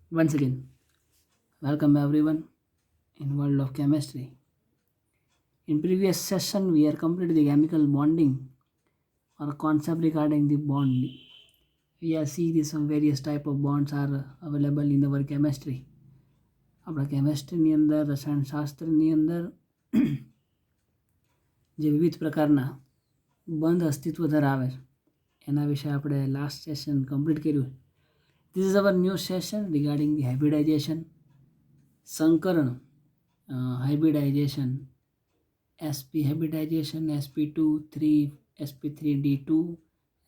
Once again, welcome everyone in world of chemistry. In previous session, we are completed the chemical bonding or concept regarding the bond. We are seeing some various type of bonds are available in our chemistry. આપણા કેમેસ્ટ્રીની અંદર રસાયણશાસ્ત્રની અંદર જે વિવિધ પ્રકારના બંધ અસ્તિત્વ ધરાવે એના વિશે આપણે લાસ્ટ સેશન કમ્પ્લીટ કર્યું. This is our new session regarding the hybridization, સંકરણ, hybridization, sp hybridization, sp2 3 sp3d2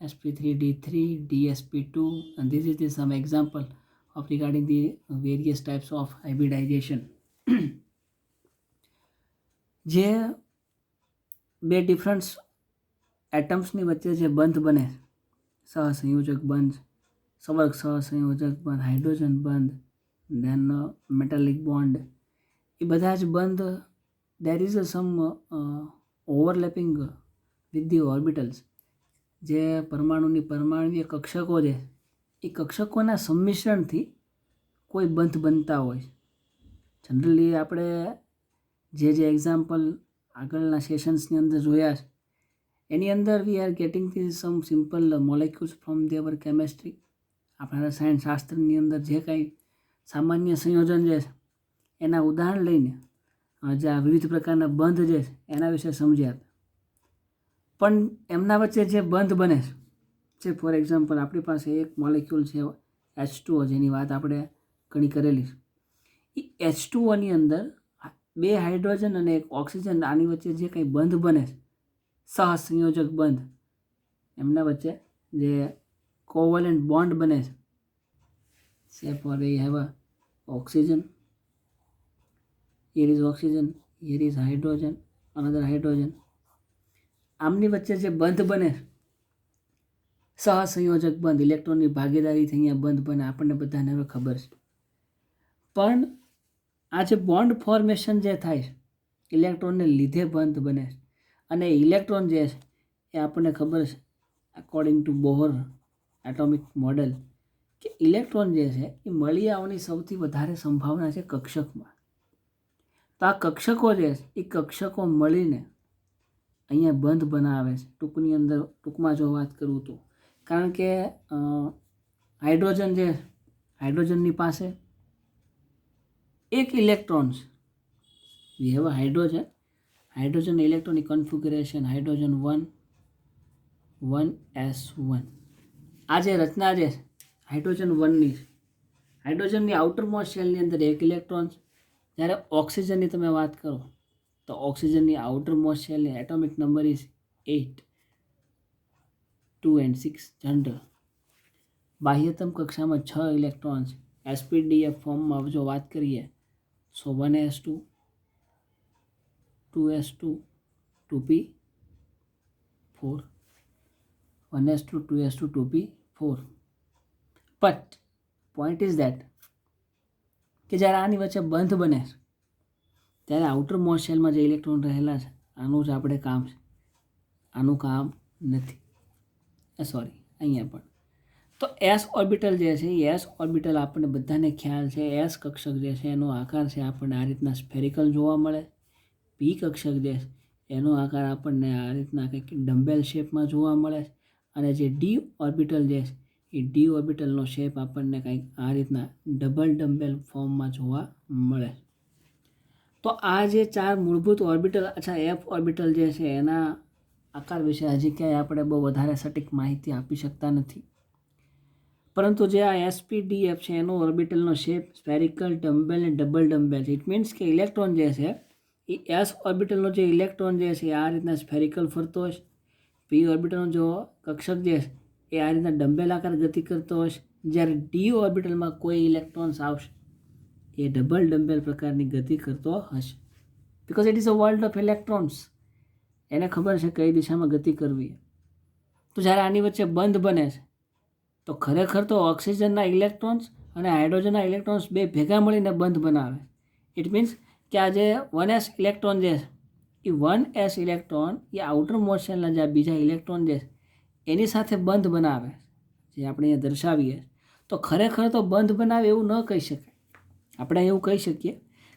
sp3d3 dsp2, and this is the some example of regarding the various types of hybridization. જે બે different એટમ્સની વચ્ચે જે બંધ બને, સહસંયોજક બંધ, સવર્ગ સહસંયોજક બંધ, hydrogen બંધ, દેન મેટાલિક બોન્ડ, એ બધા જ બંધ there is some overlapping with the orbitals. જે પરમાણુવીય કક્ષકો છે એ કક્ષકોના સંમિશ્રણથી કોઈ બંધ બનતા હોય. જનરલી આપણે જે એક્ઝામ્પલ આગળના સેશન્સની અંદર જોયા છે એની અંદર we are getting the some simple molecules from the our chemistry. આપણા રસાયણશાસ્ત્રની અંદર જે કાંઈ સામાન્ય સંયોજન છે એના ઉદાહરણ લઈને જે આ વિવિધ પ્રકારના બંધ છે એના વિશે સમજ્યા. પણ એમના વચ્ચે જે બંધ બને છે, ફોર એક્ઝામ્પલ આપણી પાસે એક મોલેક્યુલ છે H2O, જેની વાત આપણે ઘણી કરેલી છે. એ H2Oની અંદર બે હાઇડ્રોજન અને એક ઓક્સિજન, આની વચ્ચે જે કંઈ બંધ બને છે, સહસંયોજક બંધ, એમના વચ્ચે જે કોવેલેન્ટ બોન્ડ બને છે, say for we have a oxygen, here is oxygen, here is hydrogen, another hydrogen. આમની વચ્ચે જે બંધ બને, સહસંયોજક બંધ, ઇલેક્ટ્રોનની ભાગીદારીથી અહીંયા બંધ બને, આપણને બધાને હવે ખબર છે. પણ આ જે બોન્ડ ફોર્મેશન જે થાય છે, ઇલેક્ટ્રોનને લીધે બંધ બને છે. અને ઇલેક્ટ્રોન જે છે એ આપણને ખબર છે according to Bohr atomic model કે ઇલેક્ટ્રોન જે છે એ મળી આવવાની સૌથી વધારે સંભાવના છે કક્ષકમાં. તો આ કક્ષકો જે છે એ કક્ષકો મળીને અહીંયા બંધ બનાવે છે. ટૂંકમાં જો વાત કરું તો, કારણ કે હાઇડ્રોજનની પાસે એક ઇલેક્ટ્રોન છે. વી have a hydrogen electronic configuration hydrogen 1 1s1. આ જે રચના છે હાઇડ્રોજન 1ની છે. હાઇડ્રોજનની આઉટર મોસ્ટ શેલની અંદર એક ઇલેક્ટ્રોન છે. જ્યારે ઓક્સિજનની તમે વાત કરો તો ઓક્સિજનની આઉટર મોસ્ટ શેલની atomic number is 8, 2 and 6 general. બાહ્યતમ કક્ષામાં 6 ઇલેક્ટ્રોન્સ. sp2df ફોર્મમાં જો વાત કરીએ so 1s2 2s2 2p4 1s2 2s2 2p4. But point is that કે જ્યારે આની વચ્ચે બંધ બને ત્યારે આઉટર મોસ્ટ શેલમાં જે ઇલેક્ટ્રોન રહેલા છે આનું જ આપણે કામ છે, આનું કામ નથી. સોરી, અહીંયા પણ તો એસ ઓર્બિટલ જે છે એ એસ ઓર્બિટલ આપણને બધાને ખ્યાલ છે. એસ કક્ષક જે છે એનો આકાર છે આપણને આ રીતના સ્ફેરિકલ જોવા મળે. પી કક્ષક જે છે એનો આકાર આપણને આ રીતના કંઈક ડમ્બેલ શેપમાં જોવા મળે. અને જે ડી ઓર્બિટલ જે છે એ ડી ઓર્બિટલનો શેપ આપણને કંઈક આ રીતના ડબલ ડમ્બેલ ફોર્મમાં જોવા મળે. તો આ જે ચાર મૂળભૂત ઓર્બિટલ, એફ ઓર્બિટલ જે છે એના આકાર વિશે હજી ક્યાંય આપણે બહુ વધારે સટીક માહિતી આપી શકતા નથી. પરંતુ જે આ એસપીડીએફ છે એનો ઓર્બિટલનો શેપ સ્ફેરિકલ, ડમ્બેલ અને ડબલ ડમ્બેલ છે. ઇટ મીન્સ કે ઇલેક્ટ્રોન જે છે એ એસ ઓર્બિટલનો જે ઇલેક્ટ્રોન જે છે આ રીતના સ્ફેરિકલ ફરતો હશે. પી ઓર્બિટલનો જો કક્ષક જે છે એ આ રીતના ડમ્બેલ આકાર ગતિ કરતો હશે. જ્યારે ડી ઓર્બિટલમાં કોઈ ઇલેક્ટ્રોન્સ આવશે એ ડબલ ડમ્બેલ પ્રકારની ગતિ કરતો હશે. Because it is a world of electrons. એને ખબર છે કઈ દિશામાં ગતિ કરવી. તો જ્યારે આની વચ્ચે બંધ બને છે તો ખરેખર તો ઓક્સિજનના ઇલેક્ટ્રોન્સ અને હાઇડ્રોજનના ઇલેક્ટ્રોન્સ બે ભેગા મળીને બંધ બનાવે. ઇટ મીન્સ કે આ જે 1s ઇલેક્ટ્રોન જે છે એ 1s ઇલેક્ટ્રોન એ આઉટર મોસ્ટ શેલના જે બીજા ઇલેક્ટ્રોન જે છે એની સાથે બંધ બનાવે, જે આપણે અહીંયા દર્શાવીએ. તો ખરેખર તો બંધ બનાવે એવું ન કહી શકાય. આપણે એવું કહી શકીએ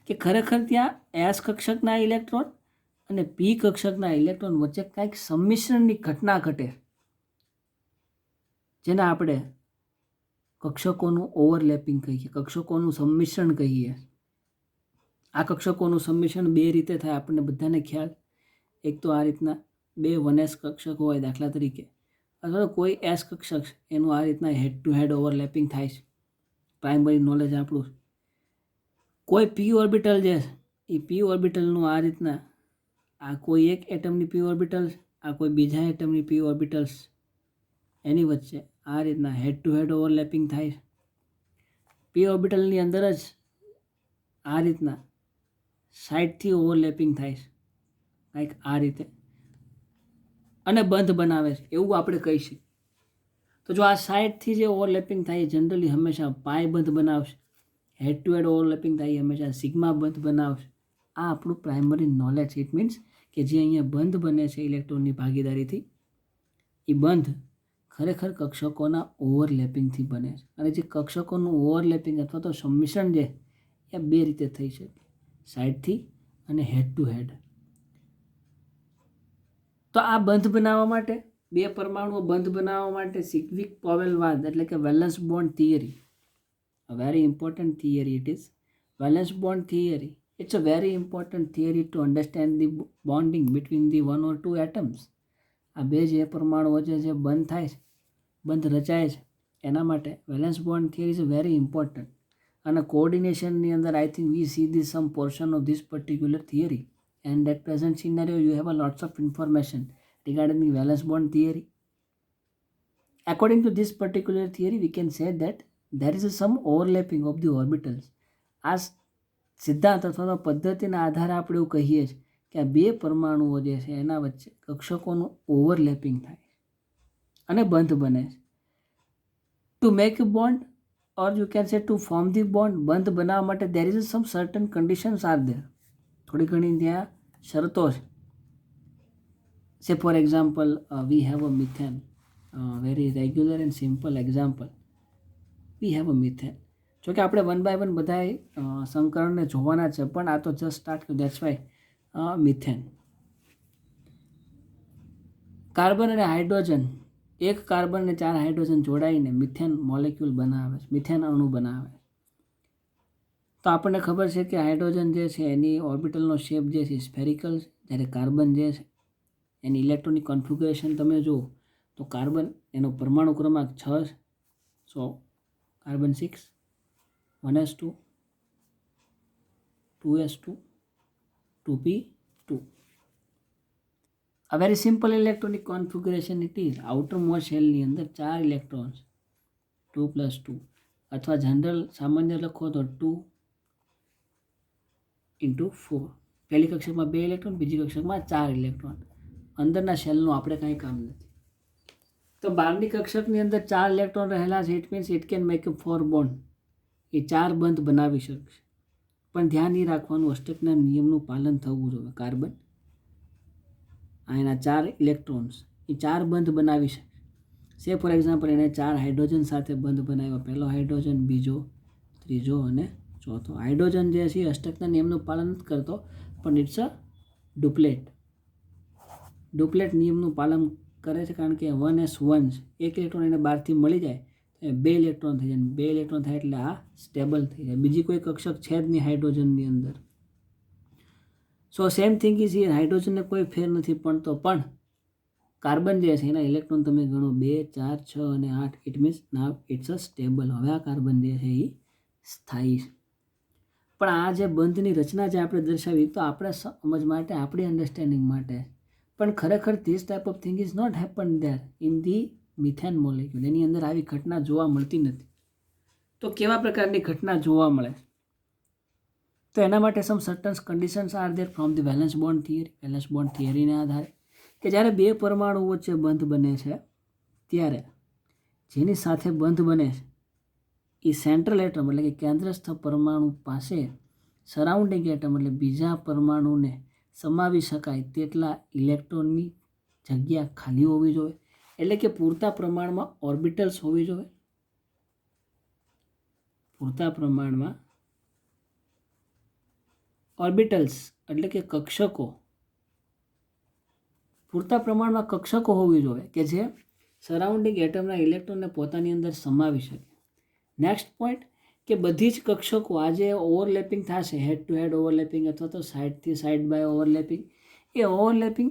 કે ખરેખર ત્યાં એસ કક્ષકના ઇલેક્ટ્રોન અને પી કક્ષકના ઇલેક્ટ્રોન વચ્ચે કાંઈક સંમિશ્રણની ઘટના ઘટે, જેને આપણે કક્ષકોનું ઓવરલેપિંગ કહીએ, કક્ષકોનું સંમિશ્રણ કહીએ. આ કક્ષકોનું સંમિશ્રણ બે રીતે થાય, આપણને બધાને ખ્યાલ. એક તો આ રીતના બે 1s કક્ષક હોય દાખલા તરીકે, અથવા કોઈ એસ કક્ષક એનું આ રીતના હેડ ટુ હેડ ઓવરલેપિંગ થાય છે. પ્રાઇમરી નોલેજ આપણું. કોઈ પી ઓર્બિટલ જે છે એ પી ઓર્બિટલનું આ રીતના, આ કોઈ એક એટમની પી ઓર્બિટલ્સ, આ કોઈ બીજા એટમની પી ઓર્બિટલ્સ, એની વચ્ચે આ રીતના હેડ ટુ હેડ ઓવરલેપિંગ થાય છે. પી ઓર્બિટલની અંદર જ આ રીતના સાઈડથી ઓવરલેપિંગ થાય છે, લાઈક આ રીતે, અને બંધ બનાવે છે એવું આપણે કહી શકીએ. તો જો આ સાઈડથી જે ઓવરલેપિંગ થાય એ જનરલી હંમેશા પાય બંધ બનાવશે, હેડ ટુ હેડ ઓવરલેપિંગ થાય એ હંમેશા સિગ્મા બંધ બનાવશે. આ આપણું પ્રાઇમરી નોલેજ. ઇટ મીન્સ કે જે અહીંયા બંધ બને છે ઇલેક્ટ્રોનની ભાગીદારીથી, એ બંધ ખરેખર કક્ષકોના ઓવરલેપિંગથી બને છે. અને જે કક્ષકોનું ઓવરલેપિંગ અથવા તો સંમિશ્રણ છે એ બે રીતે થઈ શકે, સાઈડથી અને હેડ ટુ હેડ. તો આ બંધ બનાવવા માટે, બે પરમાણુઓ બંધ બનાવવા માટે સિગ્વિક પોવેલવાદ એટલે કે valence bond theory, a very important theory it is. Valence bond theory, it's a very important theory to understand the bonding between the one or two atoms. આ બે જે પરમાણુ વચ્ચે જે બંધ થાય છે, બંધ રચાય છે, એના માટે valence bond theory is very important. અને કોઓર્ડિનેશનની અંદર I think we see the some portion of this particular theory, and at present scenario you have a lots of information regarding the valence bond theory. According to this particular theory, we can say that there is some overlapping of the orbitals. આ સિદ્ધાંત અથવા પદ્ધતિના આધારે આપણે એવું કહીએ છીએ કે આ બે પરમાણુઓ જે છે એના વચ્ચે કક્ષકોનું ઓવરલેપિંગ થાય અને બંધ બને છે. To make a bond or you can say to form the bond, બંધ બનાવવા માટે there is some certain conditions are there, થોડી ઘણી ત્યાં શરતો છે. Say for example, we have a methane, very regular and simple example. We have a methane. જો કે આપણે 1 by 1 બધાય સંકરણને જોવાના છે, પણ આ તો જસ્ટ સ્ટાર્ટ કર્યું, દેટ્સ વાય મિથેન. કાર્બન અને હાઇડ્રોજન, એક કાર્બન અને 4 હાઇડ્રોજન જોડાઈને મિથેન મોલેક્યુલ બનાવે છે, મિથેન અણુ બનાવે છે. તો આપણને ખબર છે કે હાઇડ્રોજન જે છે એની ઓર્બિટલનો શેપ જે છે સ્ફેરિકલ, જ્યારે કાર્બન જે છે એની ઇલેક્ટ્રોનિક કોન્ફિગ્યુરેશન તમે જુઓ તો કાર્બન એનો પરમાણુ ક્રમાંક 6, સો carbon 6, 1s2, 2s2, 2p2. A very simple electronic configuration it is. Outermost શેલની અંદર 4 ઇલેક્ટ્રોન્સ, 2 + 2, અથવા જનરલ સામાન્ય લખો તો 2 × 4. પહેલી કક્ષકમાં 2 ઇલેક્ટ્રોન, બીજી કક્ષકમાં 4 ઇલેક્ટ્રોન. અંદરના શેલનું આપણે કાંઈ કામ નથી. તો બહારની કક્ષકની અંદર 4 ઇલેક્ટ્રોન રહેલા છે. It means it can make a 4 bond. એ 4 બંધ બનાવી શકશે, પણ ધ્યાન એ રાખવાનું અષ્ટકના નિયમનું પાલન થવું જોઈએ. કાર્બન આ એના 4 ઇલેક્ટ્રોન્સ, એ 4 બંધ બનાવી શકે. સે ફોર એક્ઝામ્પલ એને 4 હાઇડ્રોજન સાથે બંધ બનાવ્યો, પહેલો હાઇડ્રોજન, બીજો, ત્રીજો અને ચોથો. હાઇડ્રોજન જે છે અષ્ટકના નિયમનું પાલન નથી કરતો, પણ ઇટ્સ અ ડુપ્લેટ. ડુપ્લેટ નિયમનું પાલન કરે છે, કારણ કે 1s1 એક ઇલેક્ટ્રોન એને બહારથી મળી જાય તો 2 ઇલેક્ટ્રોન થઈ જાય, 2 ઇલેક્ટ્રોન થાય એટલે આ સ્ટેબલ થઈ જાય. બીજી કોઈ કક્ષક છે જ નહીં હાઇડ્રોજનની અંદર. સો સેમ થિંગ ઇઝ હિયર. હાઇડ્રોજનને કોઈ ફેર નથી પડતો, પણ કાર્બન જે છે એના ઇલેક્ટ્રોન તમે ગણો 2, 4, 6 અને 8. It means now it's a stable. હવે આ કાર્બન જે છે એ સ્થાયી છે. પણ આ જે બંધની રચના જે આપણે દર્શાવી તો આપણે સમજ માટે, આપણી અન્ડરસ્ટેન્ડિંગ માટે, પણ ખરેખર this type of thing is not happen there in the methane molecule. એની અંદર આવી ઘટના જોવા મળતી નથી. તો કેવા પ્રકારની ઘટના જોવા મળે? તો એના માટે some certain conditions are there from the valence bond theory. Valence bond થિયરીને આધારે કે જ્યારે બે પરમાણુ વચ્ચે બંધ બને છે ત્યારે જેની સાથે બંધ બને છે એ સેન્ટ્રલ એટમ એટલે કે કેન્દ્રસ્થ પરમાણુ પાસે સરાઉન્ડિંગ એટમ એટલે બીજા પરમાણુને સમાવી શકાય તેટલા ઇલેક્ટ્રોનની જગ્યા ખાલી હોવી જોઈએ, એટલે કે પૂરતા પ્રમાણમાં ઓર્બિટલ્સ હોવી જોઈએ. પૂરતા પ્રમાણમાં ઓર્બિટલ્સ એટલે કે કક્ષકો, પૂરતા પ્રમાણમાં કક્ષકો હોવી જોઈએ કે જે સરાઉન્ડિંગ એટમના ઇલેક્ટ્રોનને પોતાની અંદર સમાવી શકે. નેક્સ્ટ પોઈન્ટ કે બધી જ કક્ષકો આજે ઓવરલેપિંગ થશે, હેડ ટુ હેડ ઓવરલેપિંગ અથવા તો સાઇડથી સાઇડ બાય ઓવરલેપિંગ, એ ઓવરલેપિંગ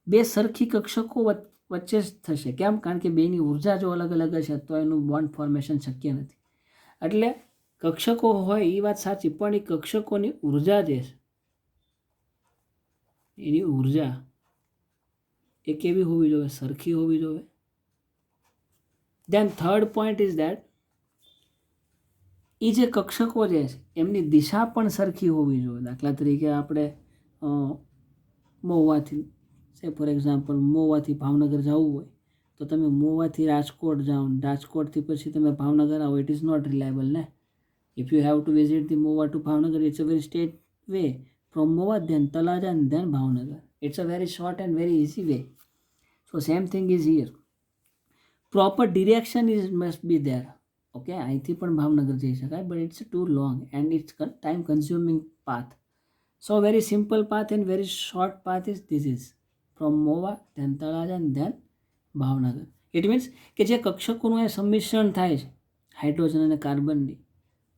બે સરખી કક્ષકો વચ્ચે જ થશે. કેમ? કારણ કે બેની ઉર્જા જો અલગ અલગ હશે તો એનું બોન્ડ ફોર્મેશન શક્ય નથી. એટલે કક્ષકો હોય એ વાત સાચી, પણ એ કક્ષકોની ઉર્જા જે છે એની ઉર્જા એ કેવી હોવી જોઈએ? સરખી હોવી જોઈએ. Then third point is that એ જે કક્ષકો જે છે એમની દિશા પણ સરખી હોવી જોઈએ. દાખલા તરીકે આપણે મહુવાથી ફોર એક્ઝામ્પલ મહુવાથી ભાવનગર જવું હોય તો તમે મહુવાથી રાજકોટ જાઓ, રાજકોટથી પછી તમે ભાવનગર આવો, ઇટ ઇઝ નોટ રિલાયબલ ને. If you have to visit the Mahuva to Bhavnagar, it's a very straight way from Mahuva, then Talaja and then Bhavnagar. It's a very short and very easy way. So same thing is here. Proper direction is must be there. Okay, અહીંથી પણ ભાવનગર જઈ શકાય, but it's too long and it's time consuming path. So very simple path and very short path is this is from Mahuva then Talaja and then Bhavnagar. It means કે જે કક્ષકોનું એ સંમિશ્રણ થાય છે hydrogen અને કાર્બનની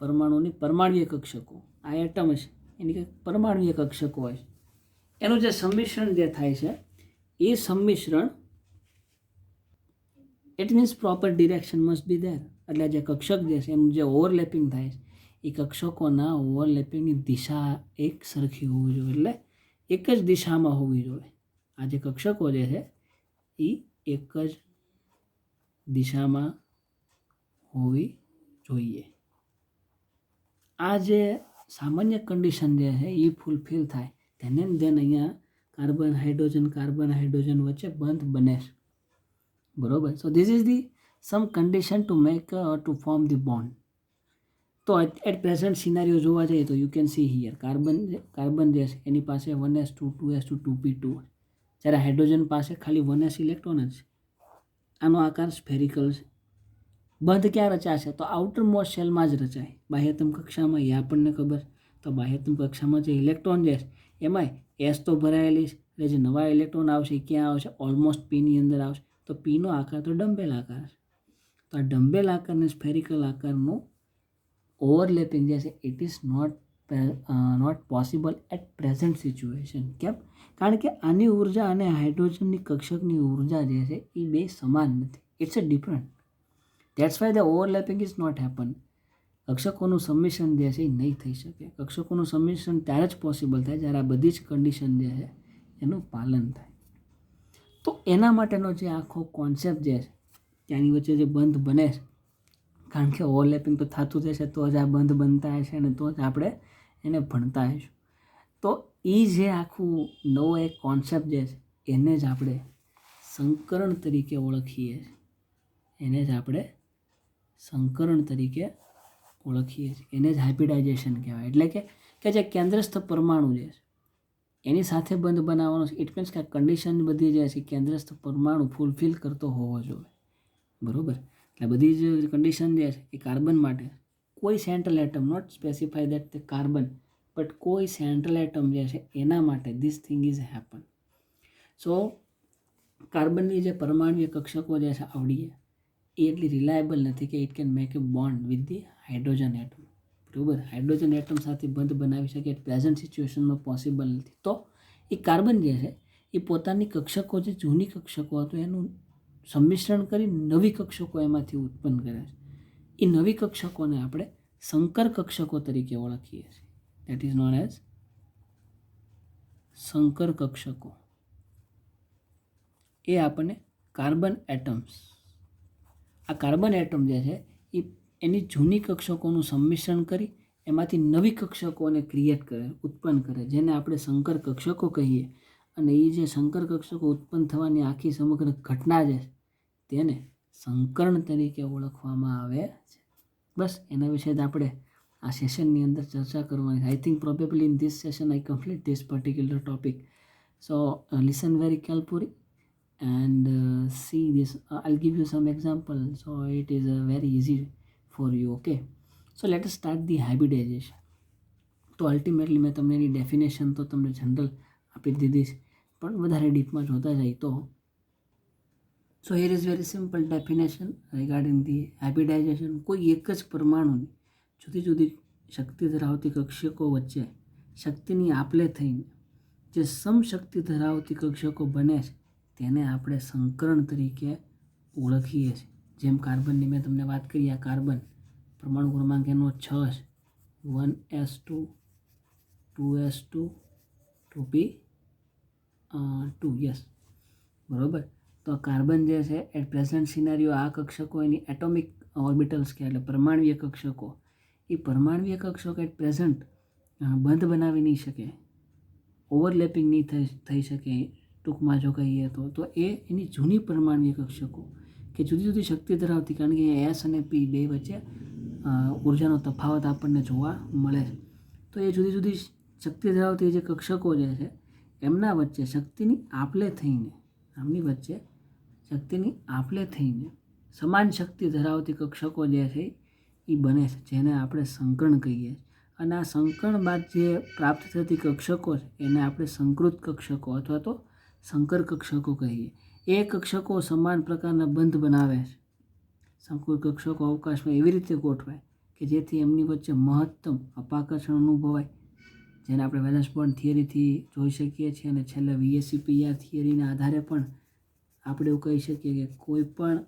પરમાણુની પરમાણુય કક્ષકો, આ એટમ છે એની કંઈક પરમાણુય કક્ષકો હોય છે, એનું જે સંમિશ્રણ જે થાય છે એ સંમિશ્રણ, it means proper direction must be there. એટલે જે કક્ષક જે છે એનું જે ઓવરલેપિંગ થાય છે એ કક્ષકોના ઓવરલેપિંગની દિશા એક સરખી હોવી જોઈએ, એટલે એક જ દિશામાં હોવી જોઈએ. આ જે કક્ષકો જે છે એ એક જ દિશામાં હોવી જોઈએ. આ જે સામાન્ય કન્ડિશન જે છે એ ફૂલફિલ થાય તેને ધેન અહીંયા કાર્બન હાઇડ્રોજન વચ્ચે બંધ બને છે. બરોબર. So this is the some condition to make to form the bond. તો એટ પ્રેઝન્ટ સિનારીઓ જોવા જઈએ તો you can see here carbon જે છે એની પાસે 1s2 2s2 2p2, જ્યારે હાઇડ્રોજન પાસે ખાલી 1s ઇલેક્ટ્રોન જ છે. આનો આકાર સ્ફેરિકલ છે. બંધ ક્યાં રચાશે? તો આઉટર મોસ્ટ શેલમાં જ રચાય, બાહ્યતમ કક્ષામાં. એ આપણને ખબર. તો બાહ્યતમ કક્ષામાં જે ઇલેક્ટ્રોન જે છે એમાંય એસ તો ભરાયેલી છે, એટલે જે નવા ઇલેક્ટ્રોન આવશે એ ક્યાં આવશે? ઓલમોસ્ટ પીની અંદર આવશે. તો પીનો આકાર તો ડમ્બેલ આકાર છે. તો આ ડમ્બેલ આકારને સ્ફેરિકલ આકારનું ઓવરલેપિંગ જે છે it is not possible at present situation. કેમ? કારણ કે આની ઉર્જા અને હાઇડ્રોજનની કક્ષકની ઉર્જા જે છે એ બે સમાન નથી. It's a different. That's why the overlapping is not happen. કક્ષકોનું સંમિશ્રણ જે છે એ નહીં થઈ શકે. કક્ષકોનું સંમિશ્રણ ત્યારે જ પોસિબલ થાય જ્યારે આ બધી જ કન્ડિશન જે છે એનું પાલન થાય. તો એના માટેનો જે આખો કોન્સેપ્ટ જે છે ત્યાંની વચ્ચે જે બંધ બને છે, કારણ કે ઓવરલેપિંગ તો થતું જ હશે તો જ આ બંધ બનતા હશે અને તો જ આપણે એને ભણતા હશું. તો એ જે આખું નવો એક કોન્સેપ્ટ જે છે એને જ આપણે સંકરણ તરીકે ઓળખીએ છીએ. એને જ આપણે સંકરણ તરીકે ઓળખીએ છીએ. એને જ હાઇબ્રિડાઇઝેશન કહેવાય. એટલે કે જે કેન્દ્રસ્થ પરમાણુ જે છે એની સાથે બંધ બનાવવાનો છે. ઇટ મીન્સ કે આ કન્ડિશન બધી જે છે કેન્દ્રસ્થ પરમાણુ ફૂલફિલ કરતો હોવો જોઈએ. બરાબર. એટલે બધી જ કન્ડિશન જે છે એ કાર્બન માટે કોઈ central atom, not specify that the carbon, but કોઈ સેન્ટ્રલ એટમ જે છે એના માટે this thing is happen. So કાર્બનની જે પરમાણુય કક્ષકો જે છે આવડીએ એ એટલી રિલાયબલ નથી કે it can make a bond with the hydrogen atom. બરાબર. હાઇડ્રોજન એટમ સાથે બંધ બનાવી શકે એટ પ્રેઝન્ટ સિચ્યુએશનમાં પોસિબલ નથી. તો એ કાર્બન જે છે એ પોતાની કક્ષકો, જે જૂની કક્ષકો હતો એનું સંમિશ્રણ કરી નવી કક્ષકો એમાંથી ઉત્પન્ન કરે છે. એ નવી કક્ષકોને આપણે સંકર કક્ષકો તરીકે ઓળખીએ છીએ. દેટ ઇઝ નોન એઝ સંકર કક્ષકો. એ આપણને કાર્બન એટમ્સ, આ કાર્બન એટમ જે છે એ એની જૂની કક્ષકોનું સંમિશ્રણ કરી એમાંથી નવી કક્ષકોને ક્રિએટ કરે, ઉત્પન્ન કરે, જેને આપણે સંકર કક્ષકો કહીએ. અને એ જે સંકર કક્ષકો ઉત્પન્ન થવાની આખી સમગ્ર ઘટના જે છે તેને સંકરણ તરીકે ઓળખવામાં આવે છે. બસ એના વિશે જ આપણે આ સેશનની અંદર ચર્ચા કરવાની. I think probably in this session I complete this particular topic. So listen very carefully and see this. I'll give you some example, so it is very easy for you. Okay, so let us start the hybridisation. તો ultimately મેં તમને એની definition તો તમને general આપી દીધી છે, પણ વધારે ડીપમાં જોતા જાય તો સો here is very simple definition regarding the hybridisation. કોઈ એક જ પરમાણુની જુદી જુદી શક્તિ ધરાવતી કક્ષકો વચ્ચે શક્તિની આપલે થઈને જે સમશક્તિ ધરાવતી કક્ષકો બને છે તેને આપણે સંકરણ તરીકે ઓળખીએ છીએ. જેમ કાર્બનની મેં તમને વાત કરી, આ કાર્બન પરમાણુ ક્રમાંક એનો 6 છે, 1s2 2s2 2p2 યસ બરાબર. તો કાર્બન જે છે એટ પ્રેઝન્ટ સિનારીઓ આ કક્ષકો એની એટોમિક ઓર્બિટલ્સ કે એટલે પરમાણવીય કક્ષકો, એ પરમાણવીય કક્ષકો એટ પ્રેઝન્ટ બંધ બનાવી નહીં શકે, ઓવરલેપિંગ નહીં થઈ શકે ટૂંકમાં જો કહીએ તો એ એની જૂની પરમાણવીય કક્ષકો કે જુદી જુદી શક્તિ ધરાવતી, કારણ કે એસ અને પી બે વચ્ચે ઉર્જાનો તફાવત આપણને જોવા મળે છે. તો એ જુદી જુદી શક્તિ ધરાવતી જે કક્ષકો જે છે એમના વચ્ચે શક્તિની આપલે થઈને સમાન શક્તિ ધરાવતી કક્ષકો જે છે એ બને છે, જેને આપણે સંકરણ કહીએ છીએ. અને આ સંકરણ બાદ જે પ્રાપ્ત થતી કક્ષકો છે એને આપણે સંકૃત કક્ષકો અથવા તો સંકર કક્ષકો કહીએ. એ કક્ષકો સમાન પ્રકારના બંધ બનાવે છે. સંકૃત કક્ષકો અવકાશમાં એવી રીતે ગોઠવાય કે જેથી એમની વચ્ચે મહત્તમ અપાકર્ષણ અનુભવાય, જેને આપણે વેલેન્સ બોન્ડ થિયરીથી જોઈ શકીએ છીએ. અને છેલ્લે VSEPR થિયરીના આધારે પણ આપણે એવું કહી શકીએ કે કોઈ પણ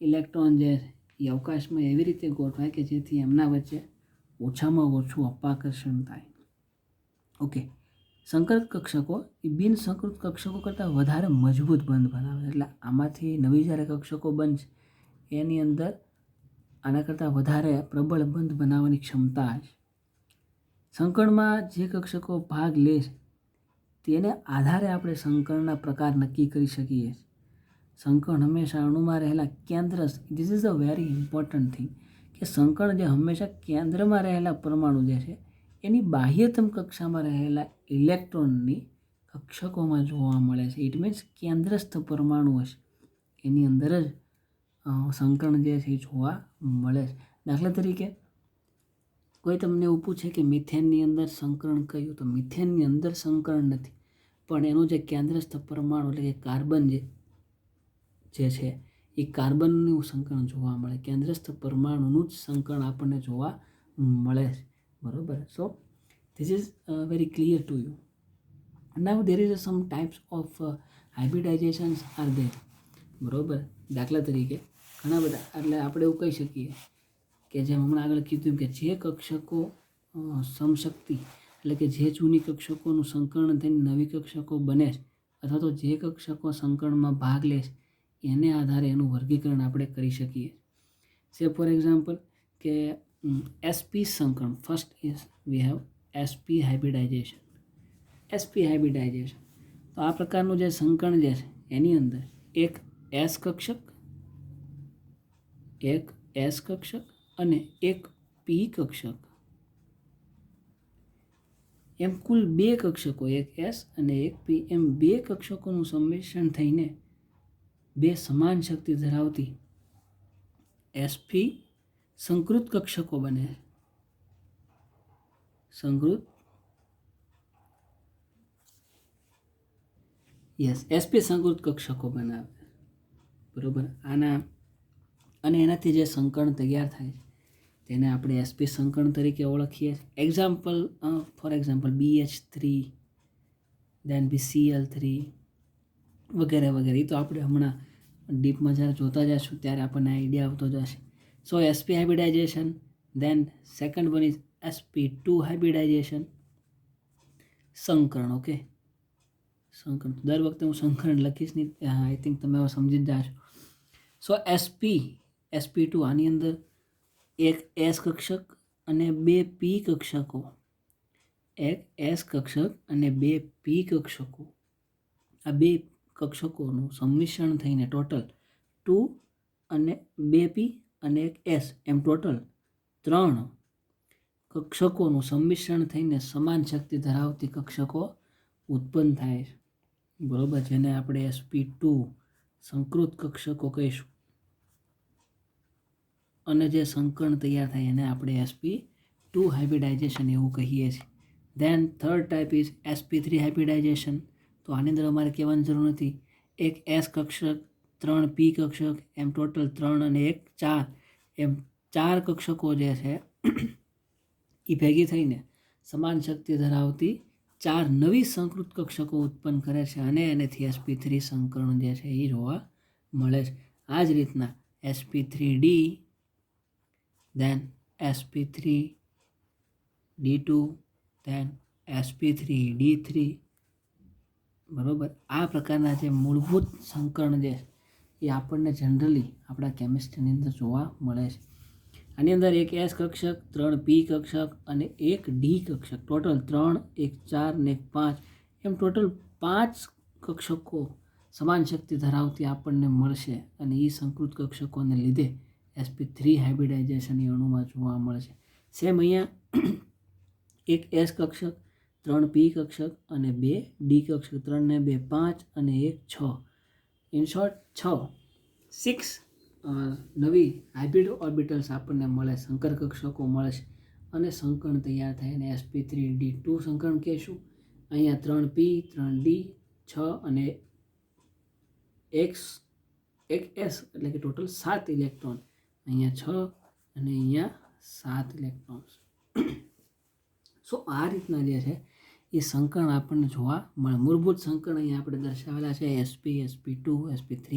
ઇલેક્ટ્રોન જે એ અવકાશમાં એવી રીતે ગોઠવાય કે જેથી એમના વચ્ચે ઓછામાં ઓછું અપાકર્ષણ થાય. ઓકે, સંકૃત કક્ષકો એ બિન સંકૃત કક્ષકો કરતાં વધારે મજબૂત બંધ બનાવે. એટલે આમાંથી નવી જ્યારે કક્ષકો બનશે એની અંદર આના કરતાં વધારે પ્રબળ બંધ બનાવવાની ક્ષમતા છે. સંકરણમાં જે કક્ષકો ભાગ લે છે તેને આધારે આપણે સંકરણના પ્રકાર નક્કી કરી શકીએ. સંકરણ હંમેશા અણુમાં રહેલા કેન્દ્ર, this is a very important thing, કે સંકરણ જે હંમેશા કેન્દ્રમાં રહેલા પરમાણુ જે છે એની બાહ્યતમ કક્ષામાં રહેલા ઇલેક્ટ્રોનની કક્ષકોમાં જોવા મળે છે. ઇટ મીન્સ કેન્દ્રસ્થ પરમાણુ હશે એની અંદર જ સંકરણ જે છે એ જોવા મળે છે. દાખલા તરીકે કોઈ તમને એવું પૂછે કે મિથેનની અંદર સંકરણ કયું, તો મિથેનની અંદર સંકરણ નથી, પણ એનું જે કેન્દ્રસ્થ પરમાણુ એટલે કે કાર્બન જે છે એ કાર્બનનું સંકરણ જોવા મળે, કેન્દ્રસ્થ પરમાણુનું જ સંકરણ આપણને જોવા મળે છે. બરોબર. So this is very clear to you. Now there is some types of hybridizations are there. બરોબર. દાખલા તરીકે ઘણા બધા, એટલે આપણે એવું કહી શકીએ કે જેમ હમણાં આગળ કીધું કે જે કક્ષકો સમશક્તિ એટલે કે જે જૂની કક્ષકોનું સંકરણ થઈને નવી કક્ષકો બને છે અથવા તો જે કક્ષકો સંકરણમાં ભાગ લે છે એને આધારે એનું વર્ગીકરણ આપણે કરી શકીએ. સે ફોર એક્ઝામ્પલ કે SP સંકરણ, first is we have SP hybridization. તો આ પ્રકારનું જે સંકરણ જે છે એની અંદર એક S કક્ષક અને એક P કક્ષક, એમ કુલ બે કક્ષકો, એક S અને એક P, એમ બે કક્ષકોનું સંમિશ્રણ થઈને બે સમાન શક્તિ ધરાવતી SP સંકૃત કક્ષકો બને. SP સંકૃત કક્ષકો બનાવે. બરોબર. અને એનાથી જે સંકરણ તૈયાર થાય તેને આપણે SP સંકરણ તરીકે ઓળખીએ. For example BH3 then BCl3 વગેરે વગેરે. એ તો આપણે હમણાં ડીપમાં જ્યારે જોતા જઈશું ત્યારે આપણને આઈડિયા આવતો જશે. So SP hybridization, then second one is SP2 hybridization, સંકરણ. ઓકે, સંકરણ દર વખતે હું સંકરણ લખીશ નહીં, આઈ થિંક તમે હવે સમજી જ જાશો. સો SP2 આની અંદર એક S કક્ષક અને બે P કક્ષકો, એક S કક્ષક અને બે P કક્ષકો, આ બે કક્ષકોનું સંમિશ્રણ થઈને ટોટલ 2 અને 2P અને એક S, એમ ટોટલ 3 કક્ષકોનું સંમિશ્રણ થઈને સમાન શક્તિ ધરાવતી કક્ષકો ઉત્પન્ન થાય છે. બરોબર. જેને આપણે SP2 સંકૃત કક્ષકો કહીશું. અને જે સંકરણ તૈયાર થાય એને આપણે sp2 હાઇબ્રિડાઇઝેશન એવું કહીએ છીએ. Than third type is sp3 hybridisation. તો આની અંદર અમારે કહેવાની જરૂર નથી. એક S કક્ષક, 3 P કક્ષક, એમ ટોટલ 3 અને 1 4, એમ 4 કક્ષકો જે છે એ ભેગી થઈને સમાન શક્તિ ધરાવતી 4 નવી સંકૃત કક્ષકો ઉત્પન્ન કરે છે અને એનેથી sp3 સંકરણ જે છે એ જોવા મળે છે. આ જ રીતના sp3d, then sp3d2, then sp3d3, બરાબર. આ પ્રકારના જે મૂળભૂત સંકરણ જે એ આપણને જનરલી આપણા કેમિસ્ટ્રીની અંદર જોવા મળે છે. આની અંદર એક S કક્ષક, 3 P કક્ષક અને 1 D કક્ષક, ટોટલ 3, 1 4 ને 1 5, એમ ટોટલ 5 કક્ષકો સમાન શક્તિ ધરાવતી આપણને મળશે અને એ સંકૃત કક્ષકોને લીધે sp3 હાઇબ્રિડાઇઝેશન એ અણુમાં જોવા મળશે. સેમ અહીંયા એક S કક્ષક, 3 P કક્ષક અને 2 D કક્ષક, 3 ને 2 5 અને 1 6, ઇન શોર્ટ 6 નવી હાઇબ્રિડ ઓર્બિટલ્સ આપણને મળે, સંકર કક્ષકો મળે છે અને સંકરણ તૈયાર થાય અને sp3d2 સંકરણ કહેશું. અહીંયા 3p, 3d, 6 અને 1s એટલે કે ટોટલ 7 ઇલેક્ટ્રોન, અહીંયા 6 અને અહીંયા 7 ઇલેક્ટ્રોન્સ. સો આ રીતના જે છે એ સંકરણ આપણને જોવા મળે. મૂળભૂત સંકરણ અહીંયા આપણે દર્શાવેલા છે sp, sp2, sp3,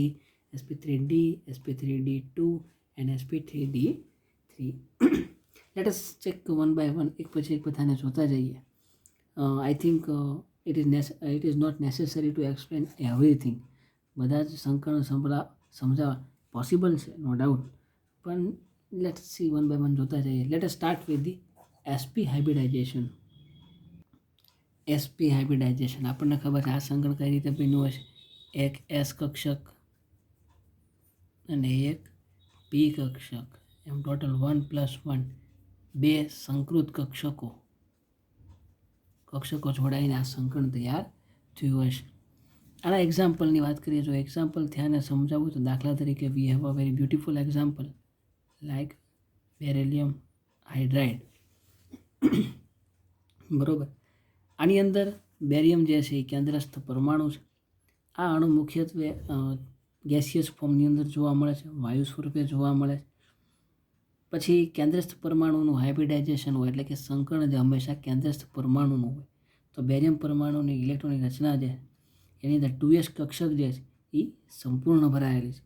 sp3d, sp3d2 and sp3d3. Let us check one by one, એક પછી એક બધાને જોતા જઈએ. I think it is not necessary to explain everything. બધા જ સંકરણ સમજાવવા પોસિબલ છે, નો ડાઉટ, પણ let's see one by one જોતા જઈએ. Let us start with the sp hybridization. sp hybridization આપણને ખબર છે આ સંકરણ કઈ રીતે બન્યું હશે. એક S કક્ષક અને એક P કક્ષક, એમ ટોટલ 1 + 1, 2 સંકૃત કક્ષકો જોડાઈને આ સંકરણ તૈયાર થયું હશે. આના એક્ઝામ્પલની વાત કરીએ, જો એક્ઝામ્પલ થયાને સમજાવું તો દાખલા તરીકે વી have a very beautiful example like beryllium hydride. બરોબર. આની અંદર બેરિયમ જે છે એ કેન્દ્રસ્થ પરમાણુ છે. આ અણુ મુખ્યત્વે ગેસિયસ ફોર્મની અંદર જોવા મળે છે, વાયુ સ્વરૂપે જોવા મળે છે. પછી કેન્દ્રસ્થ પરમાણુનું હાઇબ્રિડાઇઝેશન હોય એટલે કે સંકરણ જે હંમેશા કેન્દ્રસ્થ પરમાણુનું હોય. તો બેરિયમ પરમાણુની ઇલેક્ટ્રોનિક રચના જે એની અંદર 2s કક્ષક જે છે એ સંપૂર્ણ ભરાયેલી છે.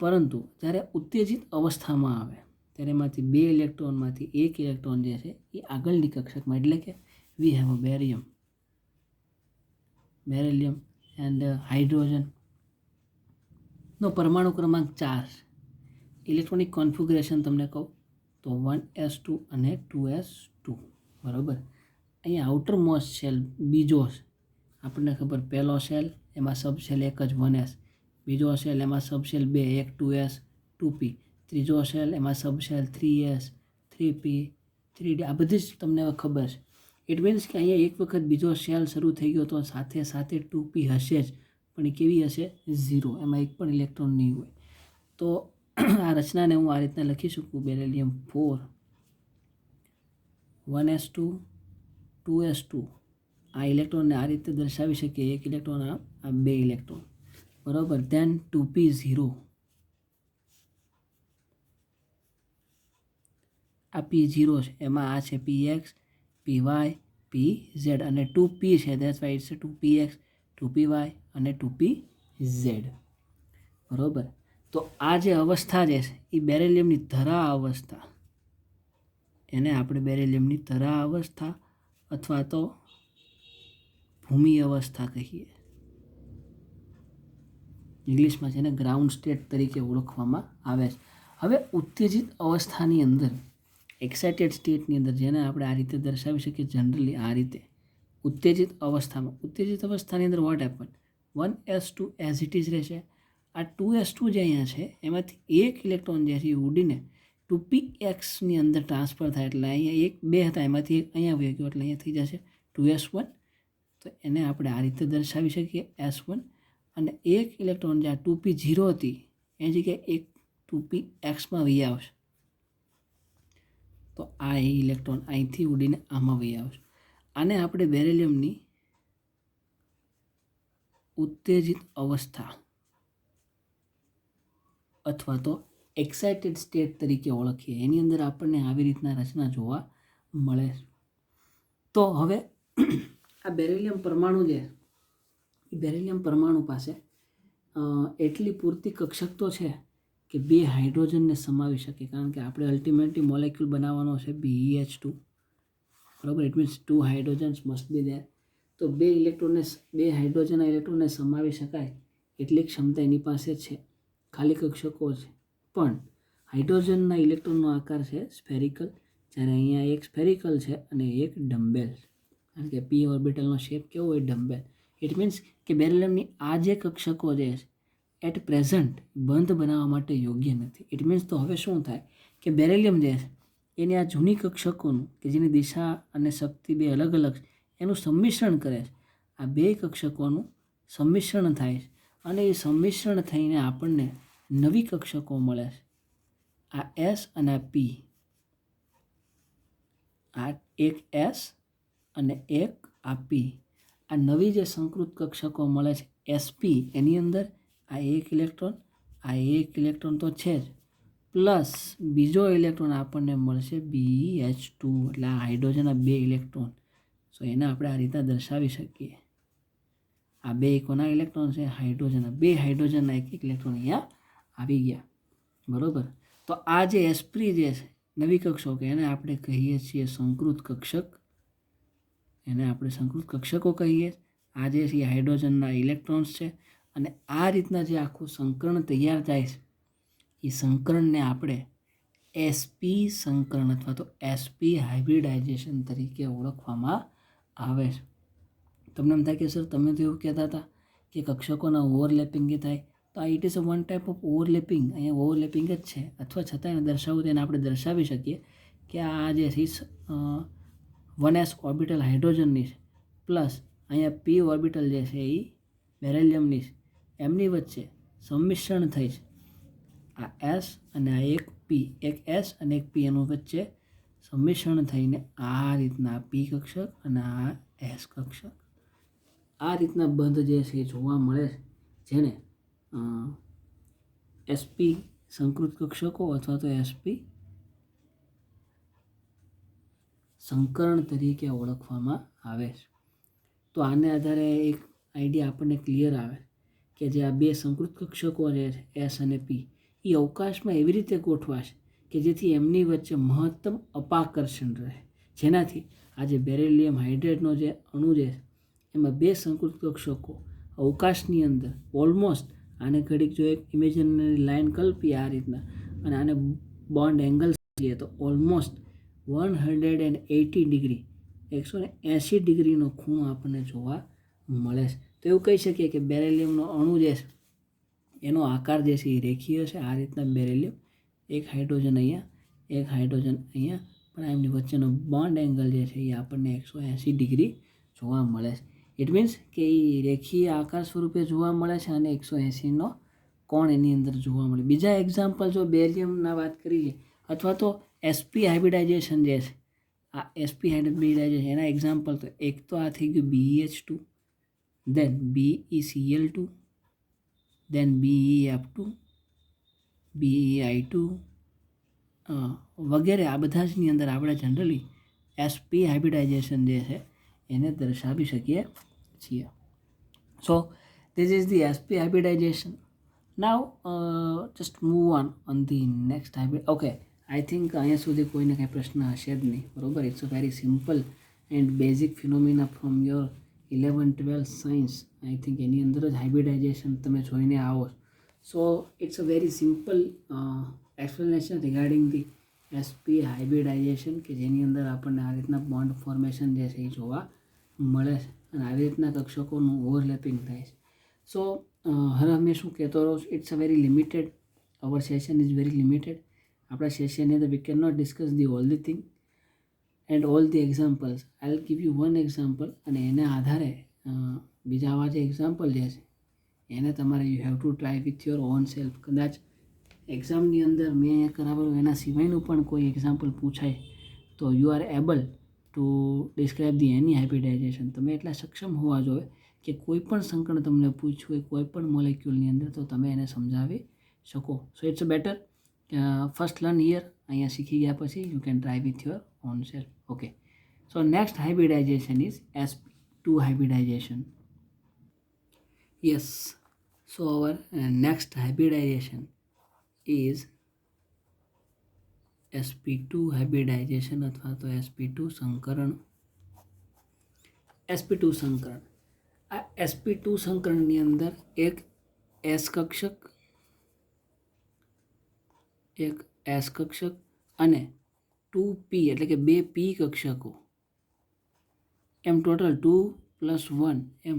પરંતુ જ્યારે ઉત્તેજિત અવસ્થામાં આવે ત્યારે એમાંથી 2 ઇલેક્ટ્રોનમાંથી 1 ઇલેક્ટ્રોન જે છે એ આગળની કક્ષકમાં, એટલે કે we have a beryllium and hydrogen નો પરમાણુ ક્રમાંક 4. ઇલેક્ટ્રોનિક કોન્ફિગ્યુરેશન તમને કહું તો 1s2 અને 2s2. બરાબર. અહીંયા આઉટર મોસ્ટ સેલ બીજો છે, આપણને ખબર પહેલો સેલ એમાં સબસેલ એક જ 1s, બીજો સેલ એમાં સબસેલ 2, એક 2s 2p, ત્રીજો સેલ એમાં સબસેલ 3s 3p 3d. આ બધી જ તમને હવે ખબર છે. ઇટ મીન્સ કે અહીંયા એક વખત બીજો સેલ શરૂ થઈ ગયો તો સાથે 2p હશે જ, પણ એ કેવી હશે? 0, એમાં એક પણ ઇલેક્ટ્રોન નહીં હોય. તો આ રચનાને હું આ રીતના લખી શકું, બેરિલિયમ 4 1s2 2s2. આ ઇલેક્ટ્રોનને આ રીતે દર્શાવી શકીએ, એક ઇલેક્ટ્રોન આ 2 ઇલેક્ટ્રોન. બરાબર. ધેન 2p0, આ p0 છે, એમાં આ છે px, py, pz અને 2p છે, that's why it's 2px 2py અને 2pz. બરાબર. તો આ જે અવસ્થા જે છે એ બેરિલિયમની ધરા અવસ્થા, એને આપણે બેરિલિયમની ધરા અવસ્થા અથવા તો ભૂમિ અવસ્થા કહીએ. ઇંગ્લિશમાં છે એને ગ્રાઉન્ડ સ્ટેટ તરીકે ઓળખવામાં આવે છે. હવે ઉત્તેજિત અવસ્થાની અંદર, એક્સાઇટેડ સ્ટેટની અંદર, જેને આપણે આ રીતે દર્શાવી શકીએ જનરલી આ રીતે, ઉત્તેજિત અવસ્થાની અંદર what happen, 1s2 as it is રહેશે. આ 2s2 જે અહીંયા છે એમાંથી એક ઇલેક્ટ્રોન જે છે એ ઉડીને 2pxની અંદર ટ્રાન્સફર થાય, એટલે અહીંયા 2 હતા એમાંથી એક અહીંયા વહી ગયો, એટલે અહીંયા થઈ જશે 2s1. તો એને આપણે આ રીતે દર્શાવી શકીએ s1. અને એક ઇલેક્ટ્રોન જે આ 2p0 હતી એ જગ્યાએ એક 2pxમાં વહી આવશે, તો આ ઇલેક્ટ્રોન અહીંથી ઉડીને આમાં વહી આવશે. આને આપણે બેરિલિયમની ઉત્તેજિત અવસ્થા અથવા તો એક્સાઇટેડ સ્ટેટ તરીકે ઓળખીએ. એની અંદર આપણને આવી રીતના રચના જોવા મળે. તો હવે આ બેરિલિયમ પરમાણુ જે એ બેરિલિયમ પરમાણુ પાસે એટલી પૂરતી કક્ષક તો છે કે 2 હાઇડ્રોજનને સમાવી શકે, કારણ કે આપણે અલ્ટિમેટલી મોલેક્યુલ બનાવવાનો છે BeH2, બરાબર. It means 2 hydrogens must be there. તો 2 હાઇડ્રોજનના ઇલેક્ટ્રોનને સમાવી શકાય એટલી ક્ષમતા એની પાસે છે, ખાલી કક્ષકો છે. પણ હાઇડ્રોજનના ઇલેક્ટ્રોનનો આકાર છે સ્ફેરિકલ, જ્યારે અહીંયા એક સ્ફેરિકલ છે અને એક ડમ્બેલ, કારણ કે p ઓર્બિટલનો શેપ કેવો હોય, ડમ્બેલ. ઇટ મીન્સ કે બેરિલિયમની આ જે કક્ષકો જે છે એટ પ્રેઝન્ટ બંધ બનાવવા માટે યોગ્ય નથી. ઇટ મીન્સ તો હવે શું થાય કે બેરિલિયમ જે છે એની આ જૂની કક્ષકોનું, કે જેની દિશા અને શક્તિ 2 અલગ અલગ છે, એનું સંમિશ્રણ કરે છે. આ 2 કક્ષકોનું સંમિશ્રણ થાય છે અને એ સંમિશ્રણ થઈને આપણને નવી કક્ષકો મળે છે. આ S અને આ P, આ એક S અને એક આ P, આ નવી જે સંકૃત કક્ષકો મળે છે sp, એની અંદર આ એક ઇલેક્ટ્રોન તો છે જ, પ્લસ બીજો ઇલેક્ટ્રોન આપણને મળશે BeH2, એટલે આ હાઇડ્રોજનના 2 ઇલેક્ટ્રોન. સો એને આપણે આ રીતે દર્શાવી શકીએ. આ 2 કોના ઇલેક્ટ્રોન છે, હાઇડ્રોજનના. 2 હાઇડ્રોજનના એક ઇલેક્ટ્રોન અહીંયા આવી ગયા, બરાબર. તો આ જે sp જે છે નવી કક્ષકો, એને આપણે કહીએ છીએ સંકૃત કક્ષક, એને આપણે સંકૃત કક્ષકો કહીએ. આ જે છે હાઇડ્રોજનના ઇલેક્ટ્રોન્સ છે અને આ રીતના જે આખું સંકરણ તૈયાર થાય છે એ સંકરણને આપણે sp સંકરણ અથવા તો sp હાઇબ્રિડાઇઝેશન તરીકે ઓળખવામાં આવે છે. તમને એમ થાય કે સર તમે તો એવું કહેતા હતા કે કક્ષકોના ઓવરલેપિંગ થાય, તો આ it is a one type of overlapping. અહીંયા ઓવરલેપિંગ જ છે, અથવા છતાં એને દર્શાવવું તેને આપણે દર્શાવી શકીએ કે આ જે છે 1s ઓર્બિટલ હાઇડ્રોજનની છે, પ્લસ અહીંયા p ઓર્બિટલ જે છે એ બેરિલિયમની છે, એમની વચ્ચે સંમિશ્રણ થઈ છે. આ S અને આ એક P, એક S અને એક P એનું વચ્ચે સંમિશ્રણ થઈને આ રીતના P કક્ષક અને આ S કક્ષક, આ રીતના બંધ જે છે એ જોવા મળે છે, જેને sp સંકૃત કક્ષકો અથવા તો sp સંકરણ તરીકે ઓળખવામાં આવે છે. તો આને આધારે એક આઈડિયા આપણને ક્લિયર આવે કે જે આ 2 સંકૃત કક્ષકો જે છે S અને P એ અવકાશમાં એવી રીતે ગોઠવાશે કે જેથી એમની વચ્ચે મહત્તમ અપાકર્ષણ રહે, જેનાથી આ જે બેરિલિયમ હાઇડ્રેટનો જે અણુ જે છે એમાં 2 સંકૃત કક્ષકો અવકાશની અંદર ઓલમોસ્ટ, આને ઘડીક જો એક ઇમેજનરી લાઇન કલ્પીએ આ રીતના અને આને બોન્ડ એંગલ લઈએ તો ઓલમોસ્ટ 180 ડિગ્રી, 180 ડિગ્રીનો ખૂણો આપણને જોવા મળે છે. તો એવું કહી શકીએ કે બેરિલિયમનો અણુ જે છે એનો આકાર જે છે એ રેખીય છે. આ રીતના બેરિલિયમ, એક હાઇડ્રોજન અહીંયા, એક હાઇડ્રોજન અહીંયા, પણ એમની વચ્ચેનો બોન્ડ એંગલ જે છે એ આપણને 180 ડિગ્રી જોવા મળે છે. ઇટ મીન્સ કે એ રેખીય આકાર સ્વરૂપે જોવા મળે છે અને 180નો કોણ એની અંદર જોવા મળે. બીજા એક્ઝામ્પલ જો બેરિયમના વાત કરીએ અથવા તો sp હાઇબ્રિડાઇઝેશન જે છે, આ sp હાઇબ્રિડાઇઝેશન એના એક્ઝામ્પલ તો એક તો આ થઈ ગયું BeH2, then BeCl2, then BeF2, BeI2 વગેરે. આ બધા જની અંદર આપણે જનરલી sp હાઇબ્રિડાઇઝેશન જે છે એને દર્શાવી શકીએ છીએ. સો this is the sp hybridization. Now just move on the next hybrid. Okay, I think અહીંયા સુધી કોઈને કંઈ પ્રશ્ન હશે જ નહીં, બરોબર. It's a very simple and basic phenomena from your 11-12 science. I think એની અંદર જ હાઇબ્રિડાઇઝેશન તમે જોઈને આવો. So it's a very simple explanation regarding the sp hybridization, કે જેની અંદર આપણને આ રીતના બોન્ડ ફોર્મેશન જે છે એ જોવા મળે છે અને આવી રીતના કક્ષકોનું ઓવરલેપિંગ થાય છે. સો હર હંમેશ શું કહેતો રહું છું, it's a very limited, our session is very limited. આપણા સેશનની અંદર we can not discuss the all the thing and all the examples. I will give you one example અને એના આધારે બીજા આવા જે એક્ઝામ્પલ જે છે એને તમારે you have to try with your own self. કદાચ એક્ઝામની અંદર મેં કરાવેલું એના સિવાયનું પણ કોઈ એક્ઝામ્પલ પૂછાય તો you are able to describe the any hybridisation. તમે એટલા સક્ષમ હોવા જોઈએ કે કોઈ પણ સંકળ તમને પૂછ્યું હોય કોઈ પણ મોલેક્યુલની અંદર તો તમે એને સમજાવી શકો. So it's better first learn here. અહીંયા શીખી ગયા પછી you can try with your own self. Okay, so next hybridization is sp2 hybridization. Yes, so our next hybridization is sp2 hybridization અથવા તો sp2 સંકરણ. sp2 સંકરણ, આ sp2 સંકરણની અંદર એક s કક્ષક, એક s કક્ષક અને 2p એટલે કે બે p કક્ષકો, એમ ટોટલ 2 + 1 એમ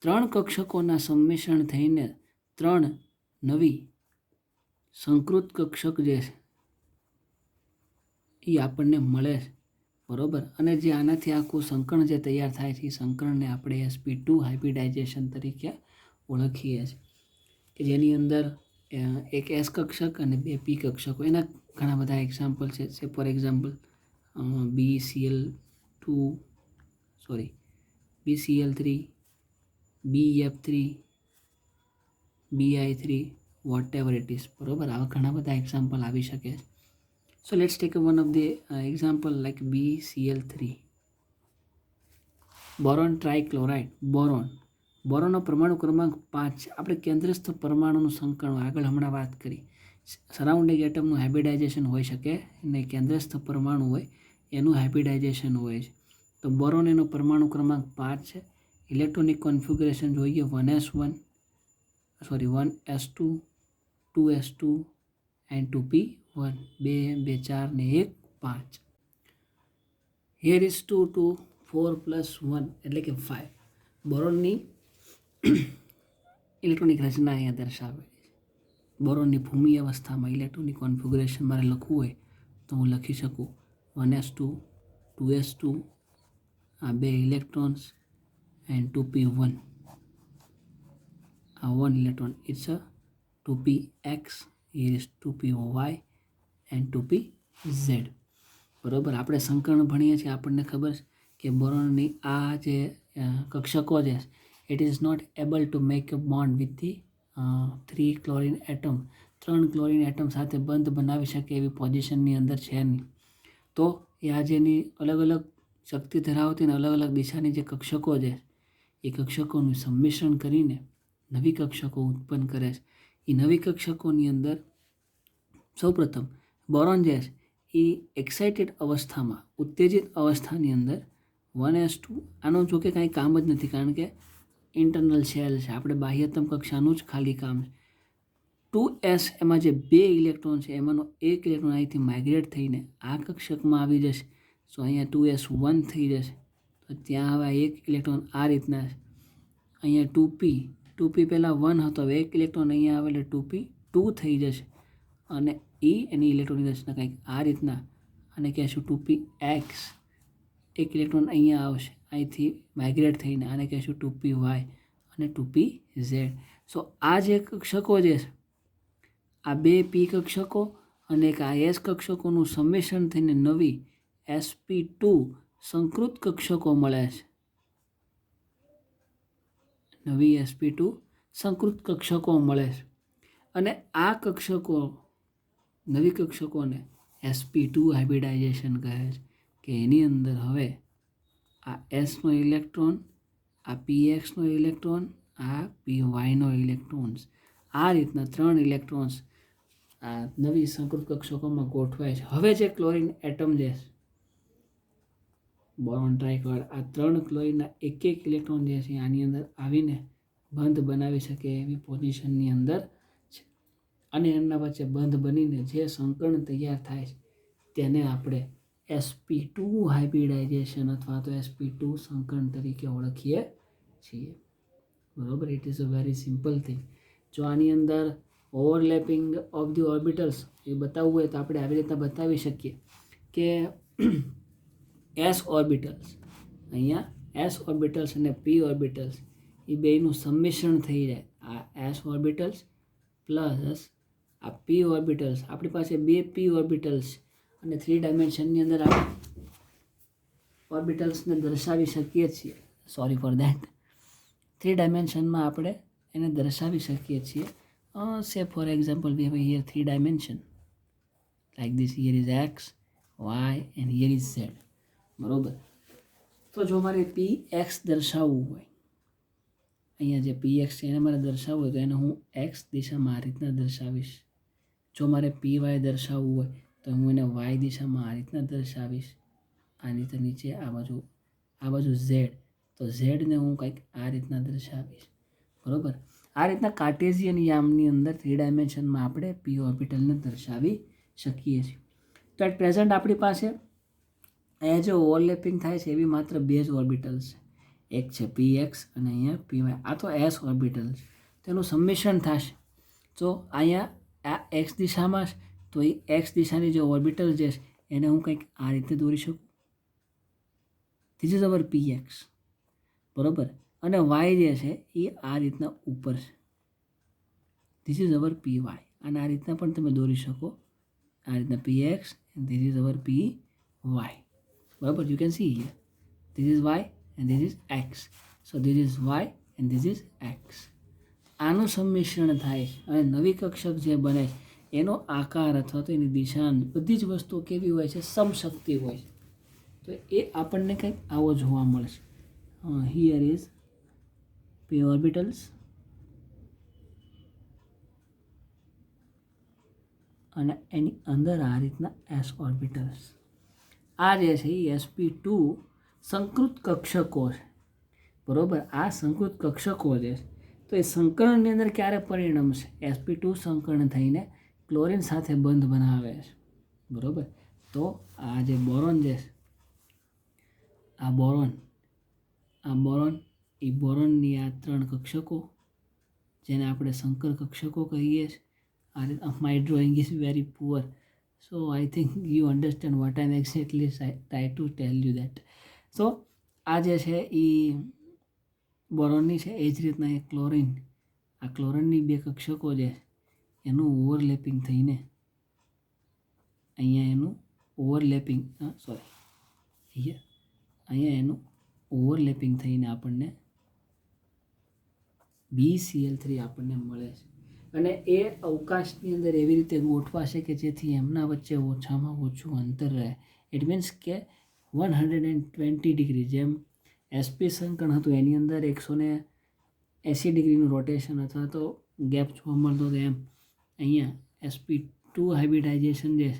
3 કક્ષકોના સંમિશ્રણ થઈને 3 નવી સંકૃત કક્ષક જે છે એ આપણને મળે છે, બરાબર. અને જે આનાથી આખું સંકરણ જે તૈયાર થાય છે એ સંકરણને આપણે sp2 હાઇબ્રિડાઇઝેશન તરીકે ઓળખીએ છીએ, કે જેની અંદર એક s કક્ષક અને બે p કક્ષકો. એના ઘણા બધા એક્ઝામ્પલ છે. For example BCl3, BF3, BI3, whatever it is, બરાબર. આવા ઘણા બધા એક્ઝામ્પલ આવી શકે છે. So let's take one of the example like BCl3. Boron trichloride. બોરોનનો પરમાણુ ક્રમાંક 5. આપણે કેન્દ્રસ્થ પરમાણુનું સંકરણ આગળ હમણાં વાત કરી. સરાઉન્ડિંગ એટમનું હાઇબ્રિડાઇઝેશન હોઈ શકે ને કેન્દ્રસ્થ પરમાણુ હોય એનું હાઇબ્રિડાઇઝેશન હોય છે. તો બોરોન એનો પરમાણુ ક્રમાંક 5 છે. ઇલેક્ટ્રોનિક કોન્ફિગ્યુરેશન જોઈએ 1s1, 1s2, 2s2 and 2p1, 2, 2, 4 ને 1, 5. હિયર ઇઝ 2, 2, 4 + 1 એટલે કે 5. બોરોનની ઇલેક્ટ્રોનિક રચના અહીંયા દર્શાવેલી છે. બોરોનની ભૂમિ અવસ્થામાં ઇલેક્ટ્રોનિક કોન્ફિગ્યુરેશન મારે લખવું હોય તો હું લખી શકું 1s2, 2s2, આ 2 ઇલેક્ટ્રોન્સ એન્ડ 2p1, આ 1 electron. It's a 2px, here is 2py and 2pz, બરાબર. આપણે સંકરણ ભણીએ છીએ, આપણને ખબર છે કે બોરોનની આ જે કક્ષકો છે it is not able to make a bond with the 3 chlorine atom. 3 chlorine atom સાથે બંધ બનાવી શકે એવી પોઝિશનની અંદર છે નહીં. તો એ આ જેની અલગ અલગ શક્તિ ધરાવતી અને અલગ અલગ દિશાની જે કક્ષકો છે એ કક્ષકોનું સંમિશ્રણ કરીને નવી કક્ષકો ઉત્પન્ન કરે છે. એ નવી કક્ષકોની અંદર સૌપ્રથમ બોરોન જે છે એ એક્સાઇટેડ અવસ્થામાં, ઉત્તેજિત અવસ્થાની અંદર 1s2, આનો જો કે કાંઈ કામ જ નથી કારણ કે ઇન્ટરનલ શેલ છે, આપણે બાહ્યતમ કક્ષાનું જ ખાલી કામ છે. 2s એમાં જે 2 ઇલેક્ટ્રોન છે એમાંનો 1 ઇલેક્ટ્રોન અહીંથી માઇગ્રેટ થઈને આ કક્ષકમાં આવી જશે. સો અહીંયા 2s1 થઈ જશે. તો ત્યાં હવે 1 ઇલેક્ટ્રોન આ રીતના છે. અહીંયા 2p પહેલાં 1 હતો, હવે 1 ઇલેક્ટ્રોન અહીંયા આવે એટલે 2p2 થઈ જશે. અને એની ઇલેક્ટ્રોનની રચના કંઈક આ રીતના, અને કહેશું 2px. 1 ઇલેક્ટ્રોન અહીંયા આવશે અહીંથી માઇગ્રેટ થઈને, આને કહેશું 2py અને 2pz. સો આ જે કક્ષકો જે છે આ 2 p કક્ષકો અને એક આ s કક્ષકોનું સંમિશ્રણ થઈને નવી sp2 સંકૃત કક્ષકો મળે છે. નવી sp2 સંકૃત કક્ષકો મળે છે અને આ કક્ષકો, નવી કક્ષકોને sp2 હાઇબ્રિડાઇઝેશન કહે છે, કે એની અંદર હવે આ sનો ઇલેક્ટ્રોન, આ pxનો ઇલેક્ટ્રોન, આ pyનો ઇલેક્ટ્રોન્સ, આ રીતના 3 ઇલેક્ટ્રોન્સ આ નવી સંકૃત કક્ષકોમાં ગોઠવાય છે. હવે જે ક્લોરિન એટમ જે બોરોન ટ્રાઇક્લોરાઇડ, આ 3 ક્લોરિનના એક ઇલેક્ટ્રોન જે છે આની અંદર આવીને બંધ બનાવી શકે એવી પોઝિશનની અંદર છે. અને એમના વચ્ચે બંધ બનીને જે સંકરણ તૈયાર થાય છે તેને આપણે sp2 હાઇબ્રિડાઇઝેશન અથવા તો sp2 સંકરણ તરીકે ઓળખીએ છીએ, બરોબર. It is a very simple thing. જો આની અંદર ઓવરલેપિંગ ઓફ ધી ઓર્બિટલ્સ એ બતાવવું હોય તો આપણે આવી રીતના બતાવી શકીએ કે s ઓર્બિટલ્સ, અહીંયા s ઓર્બિટલ્સ અને p ઓર્બિટલ્સ એ બેયનું સંમિશ્રણ થઈ જાય. આ s ઓર્બિટલ્સ પ્લસ આ p ઓર્બિટલ્સ, આપણી પાસે 2 p ઓર્બિટલ્સ અને 3 ડાયમેન્શનની અંદર આપણે ઓર્બિટલ્સને દર્શાવી શકીએ છીએ. Sorry for that. 3 ડાયમેન્શનમાં આપણે એને દર્શાવી શકીએ છીએ. Say for example we have here 3 dimension like this. Here is x, y and here is z. બરોબર. તો જો મારે પી એક્સ દર્શાવવું હોય, અહીંયા જે પી એક્સ છે એને મારે દર્શાવવું હોય તો એને હું એક્સ દિશામાં આ રીતના દર્શાવીશ. જો મારે પી વાય દર્શાવવું હોય તો હું એને વાય દિશામાં આ રીતના દર્શાવીશ. આ રીતે નીચે આ બાજુ ઝેડ, તો ઝેડને હું કંઈક આ રીતના દર્શાવીશ. બરાબર. આ રીતના કાર્ટેશિયન યામની અંદર 3 ડાયમેન્શનમાં આપણે પી ઓર્બિટલને દર્શાવી શકીએ છીએ. તો એટ પ્રેઝન્ટ આપણી પાસે અહીંયા જે ઓવરલેપિંગ થાય છે એવી માત્ર 2 જ ઓર્બિટલ્સ છે. એક છે પી એક્સ અને અહીંયા પી વાય. આ તો એસ ઓર્બિટલ છે. તેનું સબમિશન થશે. તો અહીંયા આ એક્સ દિશામાં છે તો એ એક્સ દિશાની જે ઓર્બિટલ જે છે એને હું કંઈક આ રીતે દોરી શકું. This is our P x. બરાબર. અને વાય જે છે એ આ રીતના ઉપર છે. This is our P Y. અને આ રીતના પણ તમે દોરી શકો. આ રીતના P X and this is our P Y. બરાબર. You can see here this is Y and this is X. So this is Y and this is X. આનું સંમિશ્રણ થાય છે અને નવી કક્ષક જે બને એનો આકાર અથવા તો એની દિશા બધી જ વસ્તુઓ કેવી હોય છે? સમશક્તિ હોય છે. તો એ આપણને કંઈક આવો જોવા મળશે. હિયર ઇઝ પી ઓર્બિટલ્સ અને એની અંદર આ રીતના એસ ઓર્બિટલ્સ. આ જે છે એ sp2 સંકૃત કક્ષકો છે. બરાબર. આ સંકૃત કક્ષકો જે છે તો એ સંકરણની અંદર ક્યારે પરિણમશે? sp2 સંકરણ થઈને ક્લોરીન સાથે બંધ બનાવે છે. બરાબર. તો આ જે બોરોન જે છે, આ બોરોન એ બોરોનની આ 3 કક્ષકો જેને આપણે સંકર કક્ષકો કહીએ છીએ. My drawing is very poor, so I think you understand what I am exactly try to tell you that. So આ જે છે એ બોરોનની છે. એ જ રીતના એ ક્લોરીન, આ ક્લોરીનની 2 કક્ષકો જે એનું ઓવરલેપિંગ થઈને અહીંયા એનું ઓવરલેપિંગ અહીંયા એનું ઓવરલેપિંગ થઈને આપણને BCl3 આપણને મળે છે. અને એ અવકાશની અંદર એવી રીતે ગોઠવાશે કે જેથી એમના વચ્ચે ઓછામાં ઓછું અંતર રહે. ઇટ મીન્સ કે 120 ડિગ્રી, જેમ sp સંકરણ હતું એની અંદર 180 ડિગ્રીનું રોટેશન અથવા તો ગેપ જોવા મળતો હતો, એમ અહીંયા sp2 હાઇબ્રિડાઇઝેશન જે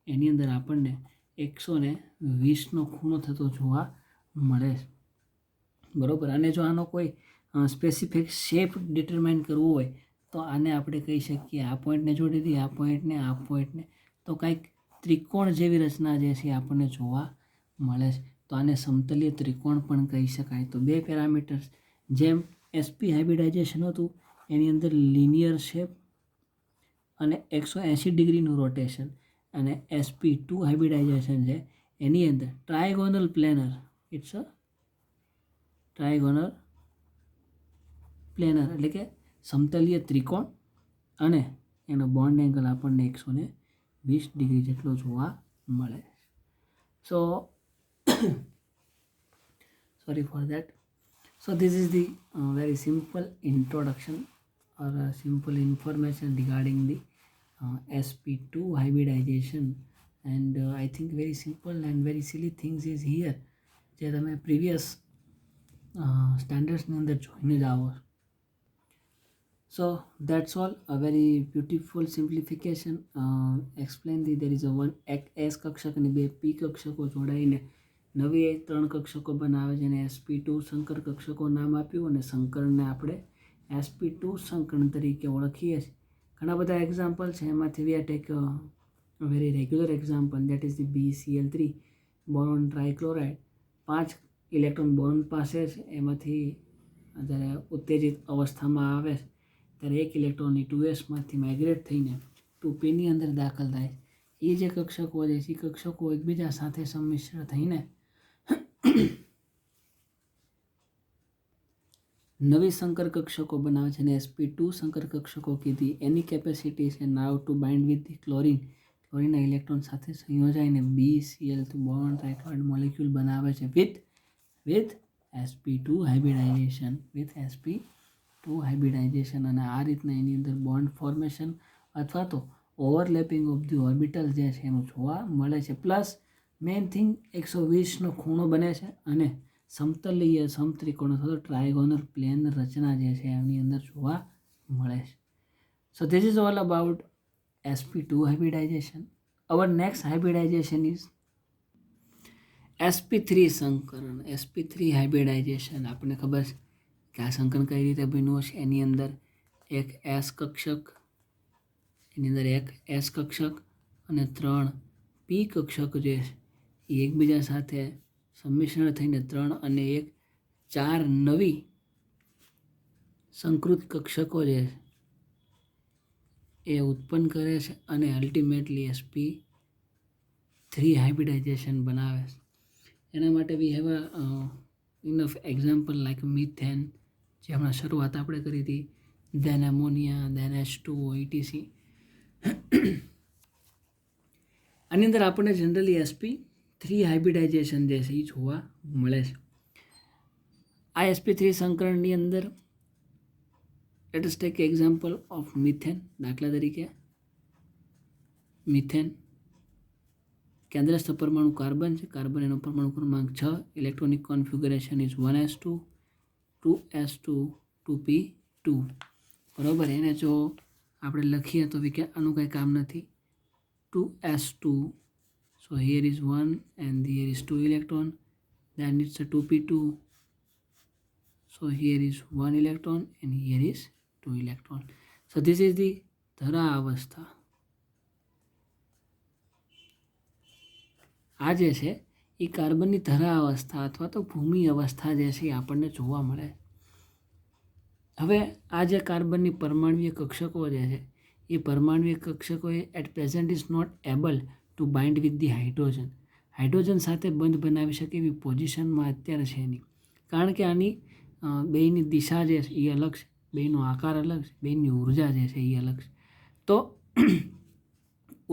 એની અંદર આપણને 120નો ખૂણો થતો જોવા મળે છે. બરાબર. અને જો આનો કોઈ સ્પેસિફિક શેપ ડિટરમાઇન કરવું હોય તો આને આપણે કહી શકીએ, આ પોઈન્ટને જોડી દઈએ, આ પોઈન્ટને, તો કંઈક ત્રિકોણ જેવી રચના જે છે આપણને જોવા મળે છે. તો આને સમતલીય ત્રિકોણ પણ કહી શકાય. તો 2 પેરામીટર્સ, જેમ sp હાઇબ્રિડાઇઝેશન હતું એની અંદર લિનિયર શેપ અને 180 ડિગ્રીનું રોટેશન, અને sp2 હાઇબ્રિડાઇઝેશન છે એની અંદર ટ્રાયગોનલ પ્લેનર, ઇટ્સ અ ટ્રાયગોનલ પ્લેનર એટલે કે સમતલીય ત્રિકોણ, અને એનો બોન્ડ એંગલ આપણને 120 ડિગ્રી જેટલો જોવા મળે. સો sorry for that. So this is the very simple introduction or simple information regarding the sp2 hybridization, and I think very simple and very silly things is here જે તમે previous સ્ટેન્ડર્ડ્સની અંદર જોઈને જ આવો. So that's all. A very beautiful simplification. Explain there is a one S કક્ષક અને 2 P કક્ષકો જોડાઈને નવી 3 કક્ષકો બનાવે છે અને sp2 સંકર કક્ષકો નામ આપ્યું, અને સંકરણને આપણે sp2 સંકરણ તરીકે ઓળખીએ છીએ. ઘણા બધા એક્ઝામ્પલ છે, એમાંથી we take a very regular example, that is the BCl3 boron trichloride. 5 electron boron પાસે છે, એમાંથી જ્યારે ઉત્તેજિત અવસ્થામાં આવે ત્યારે 1 ઇલેક્ટ્રોન 2s માંથી માઇગ્રેટ થઈને 2p અંદર દાખલ થાય. એ જે કક્ષકો છે એ કક્ષકો એકબીજા સાથે સંમિશ્ર થઈને નવી સંકર કક્ષકો બનાવે છે અને sp2 સંકર કક્ષકો કીધી. એની કેપેસિટી છે now to bind with the chlorine ફ્લોરિનના ઇલેક્ટ્રોન સાથે સંયોજાઈને BCl2 બોન્ડ ટ્રાઇટોઇડ મોલેક્યુલ બનાવે છે વિથ sp2 હાઇબ્રિડાઇઝેશન અને આ રીતના એની અંદર બોન્ડ ફોર્મેશન અથવા તો ઓવરલેપિંગ ઓફ ધી ઓર્બિટલ જે છે એનું જોવા મળે છે. પ્લસ મેઇન થિંગ 120નો ખૂણો બને છે અને સમતલીય સમત્રિકોણ અથવા તો ટ્રાયગોનલ પ્લેન રચના જે છે એની અંદર જોવા મળે છે. સો this is all about sp2 hybridization. Our next hybridization is sp3 સંકરણ. sp3 hybridization આપણને ખબર છે કે આ સંકરણ કઈ રીતે બન્યું છે. એની અંદર એક S કક્ષક અને 3 p કક્ષક જે છે એ એકબીજા સાથે સંમિશ્રણ થઈને 3 અને 4 નવી સંકૃત કક્ષકો જે છે એ ઉત્પન્ન કરે છે અને અલ્ટિમેટલી sp3 હાઇબ્રિડાઇઝેશન બનાવે છે. એના માટે we have enough example like methane જે હમણાં શરૂઆત આપણે કરી હતી, than ammonia, than H2O etc. આની અંદર આપણને જનરલી sp3 હાઇબ્રિડાઇઝેશન જે છે એ જોવા મળે છે. આ sp3 સંકરણની અંદર let us take example of methane. દાખલા તરીકે મિથેન કેન્દ્રસ્થ પરમાણુ કાર્બન છે. કાર્બન એનો પરમાણુ ક્રમાંક 6. Electronic configuration is 1s2 2s2 2p2. બરાબર. એને જો આપણે લખીએ તો આનું કંઈ કામ નથી. 2s2, so here is 1 and here is 2 electron, then it's a 2p2, so here is 1 electron and here is 2 electron. So this is the ધરા અવસ્થા. આ જે છે એ કાર્બનની ધરા અવસ્થા અથવા તો ભૂમિ અવસ્થા જે છે એ આપણને જોવા મળે. હવે આ જે કાર્બનની પરમાણ્વીય કક્ષકો જે છે એ પરમાણ્વીય કક્ષકો at present is not able to bind with the hydrogen. Hydrogen સાથે બંધ બનાવી શકે એવી પોઝિશનમાં અત્યારે છે નહીં, કારણ કે આની બેયની દિશા જે છે એ અલગ છે, બેયનો આકાર અલગ છે, બેયની ઉર્જા જે છે એ અલગ છે. તો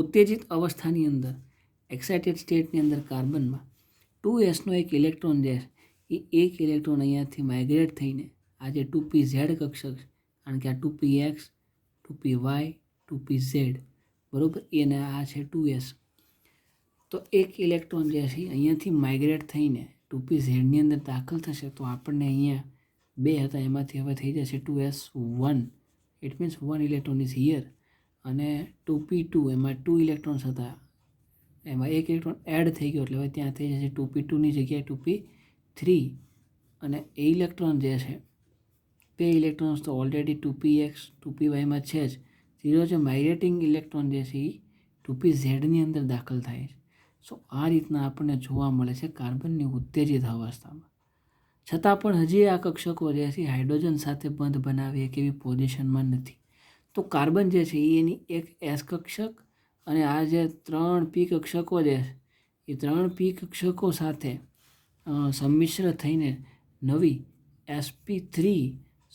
ઉત્તેજિત અવસ્થાની અંદર એક્સાઇટેડ સ્ટેટની અંદર કાર્બનમાં 2sનો એક ઇલેક્ટ્રોન જે છે એ એક ઇલેક્ટ્રોન અહીંયાથી માઇગ્રેટ થઈને આ જે 2pz કક્ષક છે, કારણ કે આ 2px 2py 2pz બરાબર એને આ છે 2s, તો એક ઇલેક્ટ્રોન જે છે અહીંયાથી માઇગ્રેટ થઈને 2pzની અંદર દાખલ થશે તો આપણને અહીંયા 2 હતા એમાંથી હવે થઈ જશે 2s1. It means 1 electron is here અને 2p2 એમાં 2 ઇલેક્ટ્રોન્સ હતા એમાં એક ઇલેક્ટ્રોન એડ થઈ ગયો એટલે હવે ત્યાં થઈ જશે 2p2ની જગ્યાએ 2p3 અને એ ઇલેક્ટ્રોન જે છે 2 ઇલેક્ટ્રોન્સ તો ઓલરેડી 2px 2pyમાં છે જ. ત્રીજો જે માઇગ્રેટિંગ ઇલેક્ટ્રોન જે છે એ 2pzની અંદર દાખલ થાય છે. સો આ રીતના આપણને જોવા મળે છે કાર્બનની ઉત્તેજિત અવસ્થામાં. છતાં પણ હજી આ કક્ષકો જે છે હાઇડ્રોજન સાથે બંધ બનાવી એક એવી પોઝિશનમાં નથી. તો કાર્બન જે છે એની એક S કક્ષક અને આ જે 3 p કક્ષકો જે છે એ 3 p કક્ષકો સાથે સંમિશ્ર થઈને નવી sp3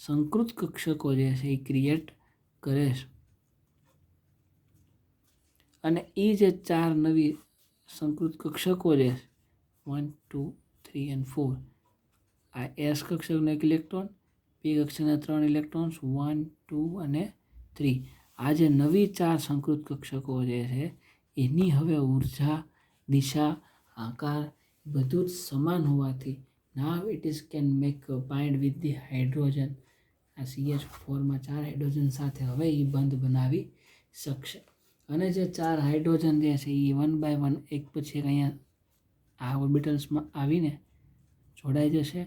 સંકૃત કક્ષકો જે છે એ ક્રિએટ કરે છે. અને એ જે 4 નવી સંકૃત કક્ષકો જે છે 1 2 3 and 4 આ S કક્ષકનો એક ઇલેક્ટ્રોન, p કક્ષકના 3 ઇલેક્ટ્રોન્સ 1 2 અને 3 આ જે નવી 4 સંકૃત કક્ષકો જે છે એની હવે ઉર્જા, દિશા, આકાર બધું જ સમાન હોવાથી now it is can make a bind with the hydrogen. આ CH4માં 4 હાઇડ્રોજન સાથે હવે એ બંધ બનાવી શકશે અને જે 4 હાઇડ્રોજન જે છે એ 1 by 1 એક પછી એક અહીંયા આ ઓર્બિટલ્સમાં આવીને જોડાઈ જશે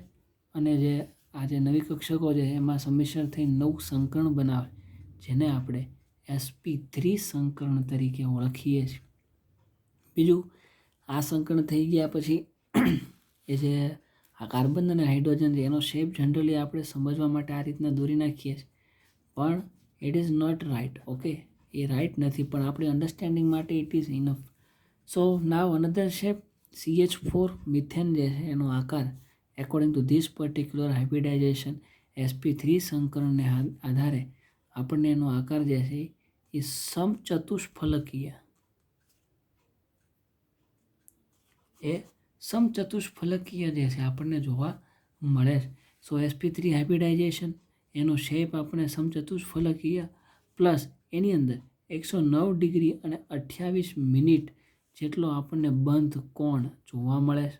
અને જે આ જે નવી કક્ષકો છે એમાં સંમિશ્રણ થઈ નવું સંકરણ બનાવે જેને આપણે sp3 સંકરણ તરીકે ઓળખીએ છીએ. બીજું આ સંકરણ થઈ ગયા પછી એ જે આ કાર્બન અને હાઇડ્રોજન છે એનો શેપ જનરલી આપણે સમજવા માટે આ રીતના દોરી નાખીએ છીએ, પણ it is not right. Okay, એ રાઇટ નથી, પણ આપણી અન્ડરસ્ટેન્ડિંગ માટે it is enough. So now another shape CH4 methane જે છે એનો આકાર according to this particular hybridization sp3 સંકરણને આધારે આપણને એનો આકાર જે છે એ સમચતુષ્ફલકીય એ સમચતુષ્ફલકીય જે છે આપણને જોવા મળે છે. સો sp3 હાઇબ્રિડાઇઝેશન એનો શેપ આપણે સમચતુષ્ફલકીય પ્લસ એની અંદર 109 ડિગ્રી અને 28 મિનિટ જેટલો આપણને બંધ કોણ જોવા મળે છે.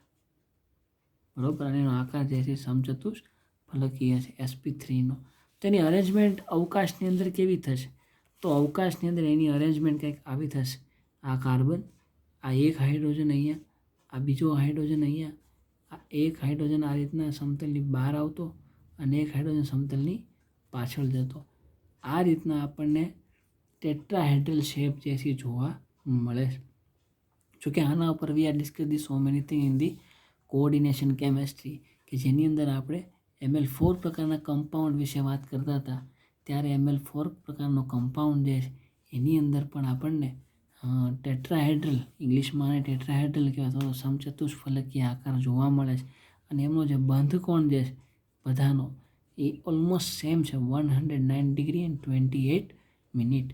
બરોબર, અને એનો આકાર જે છે સમચતુષ્ફલકીય છે sp3નો. તેની અરેન્જમેન્ટ અવકાશની અંદર કેવી થશે? તો અવકાશની અંદર એની અરેન્જમેન્ટ કંઈક આવી થશે. આ કાર્બન, આ એક હાઇડ્રોજન અહીંયા, આ બીજો હાઇડ્રોજન અહીંયા, આ એક હાઇડ્રોજન આ રીતના સમતલની બહાર આવતો અને એક હાઇડ્રોજન સમતલની પાછળ જતો. આ રીતના આપણને ટેટ્રાહેડ્રલ શેપ જે છે જોવા મળે છે. જોકે આના ઉપર we are discuss the so many thing in the coordination chemistry, કે જેની અંદર આપણે ml4 પ્રકારના કમ્પાઉન્ડ વિશે વાત કરતા હતા. ત્યારે ml4 પ્રકારનો કમ્પાઉન્ડ જે છે એની અંદર પણ આપણને ટેટ્રાહેડ્રલ, ઇંગ્લિશમાં આને ટેટ્રાહેડ્રલ કહેવાય તો સમચતુષ્ફલકીય આકાર જોવા મળે છે. અને એમનો જે બંધ કોણ જે છે બધાનો એ ઓલમોસ્ટ સેમ છે, 109 degree and 28 minute.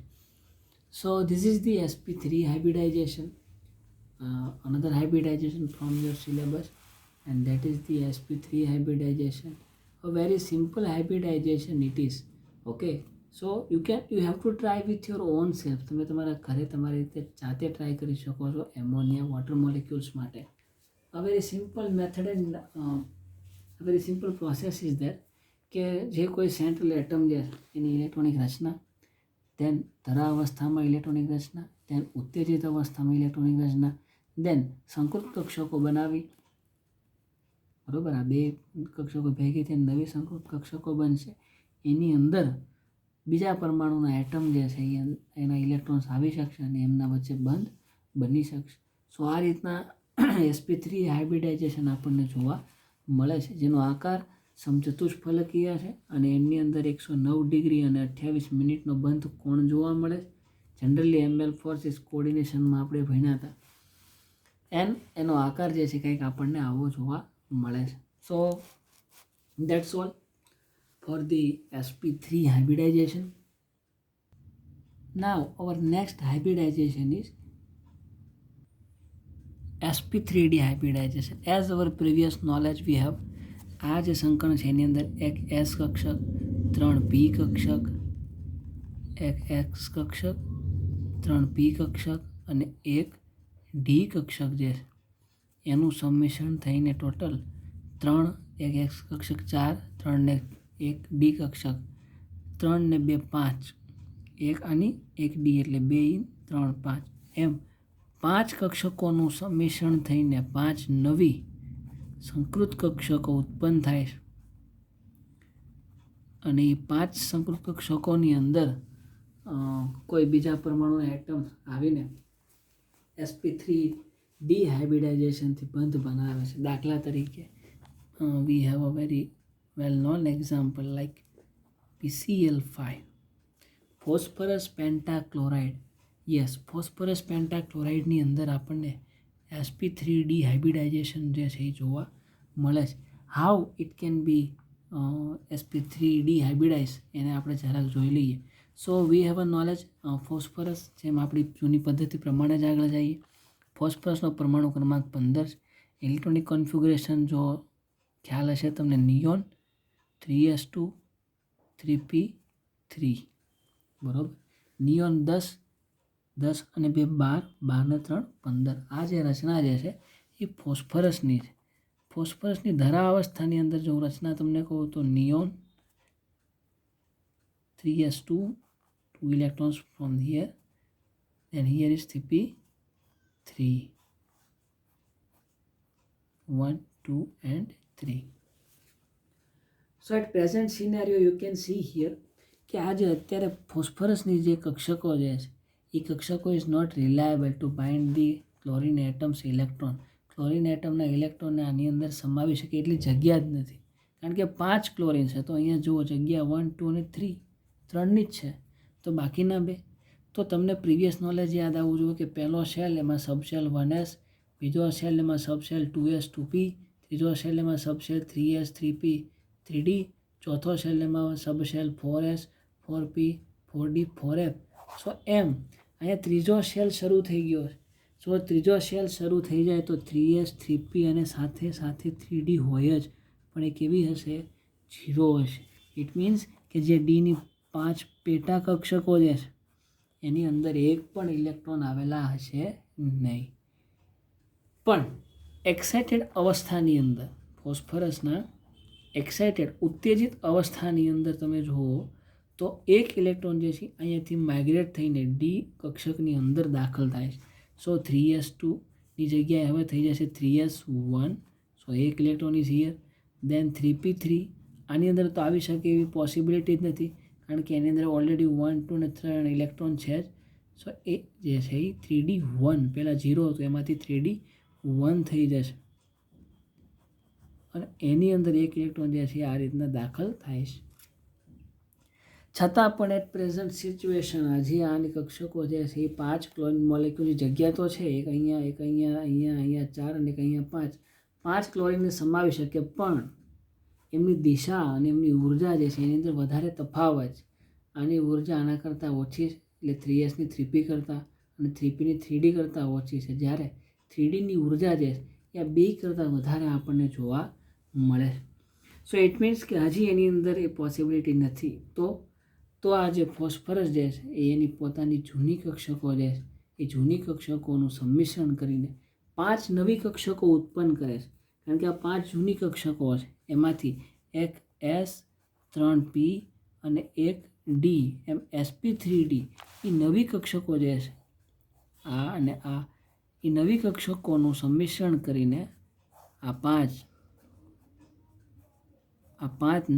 So this is the sp3 hybridization. Another hybridization from your syllabus, and that is the sp3 hybridization. A very simple hybridization it is. Okay, so you have to try with your own self. તમે તમારા ઘરે તમારી રીતે જાતે try કરી શકો છો ammonia water molecules માટે. A very simple method and a very simple process is there કે જે કોઈ સેન્ટ્રલ એટમ છે એની ઇલેક્ટ્રોનિક રચના, દેન ધરા અવસ્થામાં ઇલેક્ટ્રોનિક રચના, દેન ઉત્તેજિત અવસ્થામાં ઇલેક્ટ્રોનિક રચના, દેન સંકૃત કક્ષકો બનાવી. બરાબર, આ બે કક્ષકો ભેગી થઈને નવી સંકૃત કક્ષકો બનશે. એની અંદર બીજા પરમાણુના એટમ જે છે એના ઇલેક્ટ્રોન્સ આવી શકશે અને એમના વચ્ચે બંધ બની શકશે. સો આ રીતના sp3 હાઇબ્રિડાઇઝેશન આપણને જોવા મળે છે, જેનો આકાર સમચતુષ્ફલકીય છે અને એની અંદર 109 ડિગ્રી અને 28 મિનિટનો બંધ કોણ જોવા મળે છે. જનરલી ml4 કોઓર્ડિનેશનમાં આપણે ભણ્યા હતા. એનો આકાર જે છે કંઈક આપણને આવો જોવા મળે છે. સો that's all for the sp3 hybridization. Now our next hybridization is sp3d hybridization. As our previous knowledge we have, આ જે સંકરણ છે એની અંદર એક s કક્ષક, 3 p કક્ષક, એક x કક્ષક, 3 p કક્ષક અને એક d કક્ષક જે છે એનું સંમિશ્રણ થઈને ટોટલ 3, એક x કક્ષક 4, 3 ને એક ડી કક્ષક, 3 ને 2 5, એક આની એક ડી એટલે 2 × 3 5, એમ 5 કક્ષકોનું સંમિશ્રણ થઈને 5 નવી સંકૃત કક્ષકો ઉત્પન્ન થાય છે. અને એ 5 સંકૃત કક્ષકોની અંદર કોઈ બીજા પરમાણુના એટમ આવીને sp3d હાઇબ્રિડાઇઝેશનથી બંધ બનાવે છે. દાખલા તરીકે we have a very well-known example like PCl5, phosphorus pentachloride. Yes, phosphorus pentachloride ની અંદર આપણને sp3d હાઇબ્રિડાઇઝેશન જે છે એ જોવા મળે છે. How it can be sp3d hybridize એને આપણે જરાક જોઈ લઈએ. So we have a knowledge phosphorus, જેમ આપણી જૂની પદ્ધતિ પ્રમાણે જ આગળ જઈએ. ફોસ્ફરસનો પરમાણુ ક્રમાંક 15 છે. ઇલેક્ટ્રોનિક કોન્ફિગ્યુરેશન જો ખ્યાલ હશે તમને, નિયોન 3s2 3p3, બરાબર. નિયોન 10 અને 2 12, 12 ને 3 15. આ જે રચના જે છે એ ફોસ્ફરસની છે. ફોસ્ફરસની ધરા અવસ્થાની અંદર જો રચના તમને કહું તો neon 3s2, 2 electrons from here, and here is 3p3, 1 2 and 3. So at present scenario you can see here કે આ જે અત્યારે ફોસ્ફરસની જે કક્ષકો જે છે એ કક્ષકો is not reliable to bind the chlorine atoms electron. Chlorine એટમના ઇલેક્ટ્રોનને આની અંદર સમાવી શકે એટલી જગ્યા જ નથી, કારણ કે 5 ક્લોરિન છે. તો અહીંયા જુઓ જગ્યા 1 2 અને 3, 3ની જ છે. તો બાકીના 2, તો તમને પ્રીવિયસ નોલેજ યાદ આવવું જોઈએ કે પહેલો સેલ એમાં સબસેલ 1s, બીજો સેલ એમાં સબસેલ 2s 2p, ત્રીજો સેલ એમાં સબસેલ 3s 3p 3d, ચોથો સેલ એમાં સબસેલ 4s 4p 4d 4f. સો એમ અહીંયા ત્રીજો સેલ શરૂ થઈ ગયો છે. જો ત્રીજો શેલ શરૂ થઈ જાય તો 3s 3p અને સાથે સાથે 3d હોય જ, પણ એ કેવી હશે? 0 હશે. ઇટ મીન્સ કે જે ડીની 5 પેટા કક્ષકો જે છે એની અંદર એક પણ ઇલેક્ટ્રોન આવેલા હશે નહીં. પણ એક્સાઇટેડ અવસ્થાની અંદર ફોસ્ફરસના એક્સાઇટેડ ઉત્તેજિત અવસ્થાની અંદર તમે જુઓ તો એક ઇલેક્ટ્રોન જે છે અહીંયાથી માઇગ્રેટ થઈને ડી કક્ષકની અંદર દાખલ થાય છે. સો 3s2ની જગ્યાએ હવે થઈ જશે 3s1. સો એક electron is here. Then 3p3 આની અંદર તો આવી શકે એવી પોસિબિલિટી જ નથી, કારણ કે એની અંદર ઓલરેડી 1 2 અને 3 ઇલેક્ટ્રોન છે જ. સો એ જે છે એ 3d1 પહેલાં 0 હતું એમાંથી 3d1 થઈ જશે અને એની અંદર એક ઇલેક્ટ્રોન જે છે આ રીતના દાખલ થાય છે. છતાં પણ એટ પ્રેઝન્ટ સિચ્યુએશન હજી આની કક્ષકો જે છે એ 5 ક્લોરીન મોલેક્યુલની જગ્યા તો છે, એક અહીંયા, એક અહીંયા, અહીંયા, અહીંયા 4 અને એક અહીંયા 5 ક્લોરીનને સમાવી શકે, પણ એમની દિશા અને એમની ઉર્જા જે છે એની અંદર વધારે તફાવત. આની ઉર્જા આના કરતાં ઓછી છે, એટલે 3sની 3p કરતાં અને 3pની 3d કરતાં ઓછી છે, જ્યારે 3dની ઉર્જા જે છે એ આ 2 કરતાં વધારે આપણને જોવા મળે. સો ઇટ મીન્સ કે હજી એની અંદર એ પોસિબિલિટી નથી. તો આ જે ફોસ્ફરસ જે છે એ એની પોતાની જૂની કક્ષકો જે છે એ જૂની કક્ષકોનું સંમિશ્રણ કરીને 5 નવી કક્ષકો ઉત્પન્ન કરે છે. કારણ કે આ 5 જૂની કક્ષકો છે એમાંથી એક S 3p અને એક D એમ sp3d એ નવી કક્ષકો જે છે આ અને આ એ નવી કક્ષકોનું સંમિશ્રણ કરીને આ 5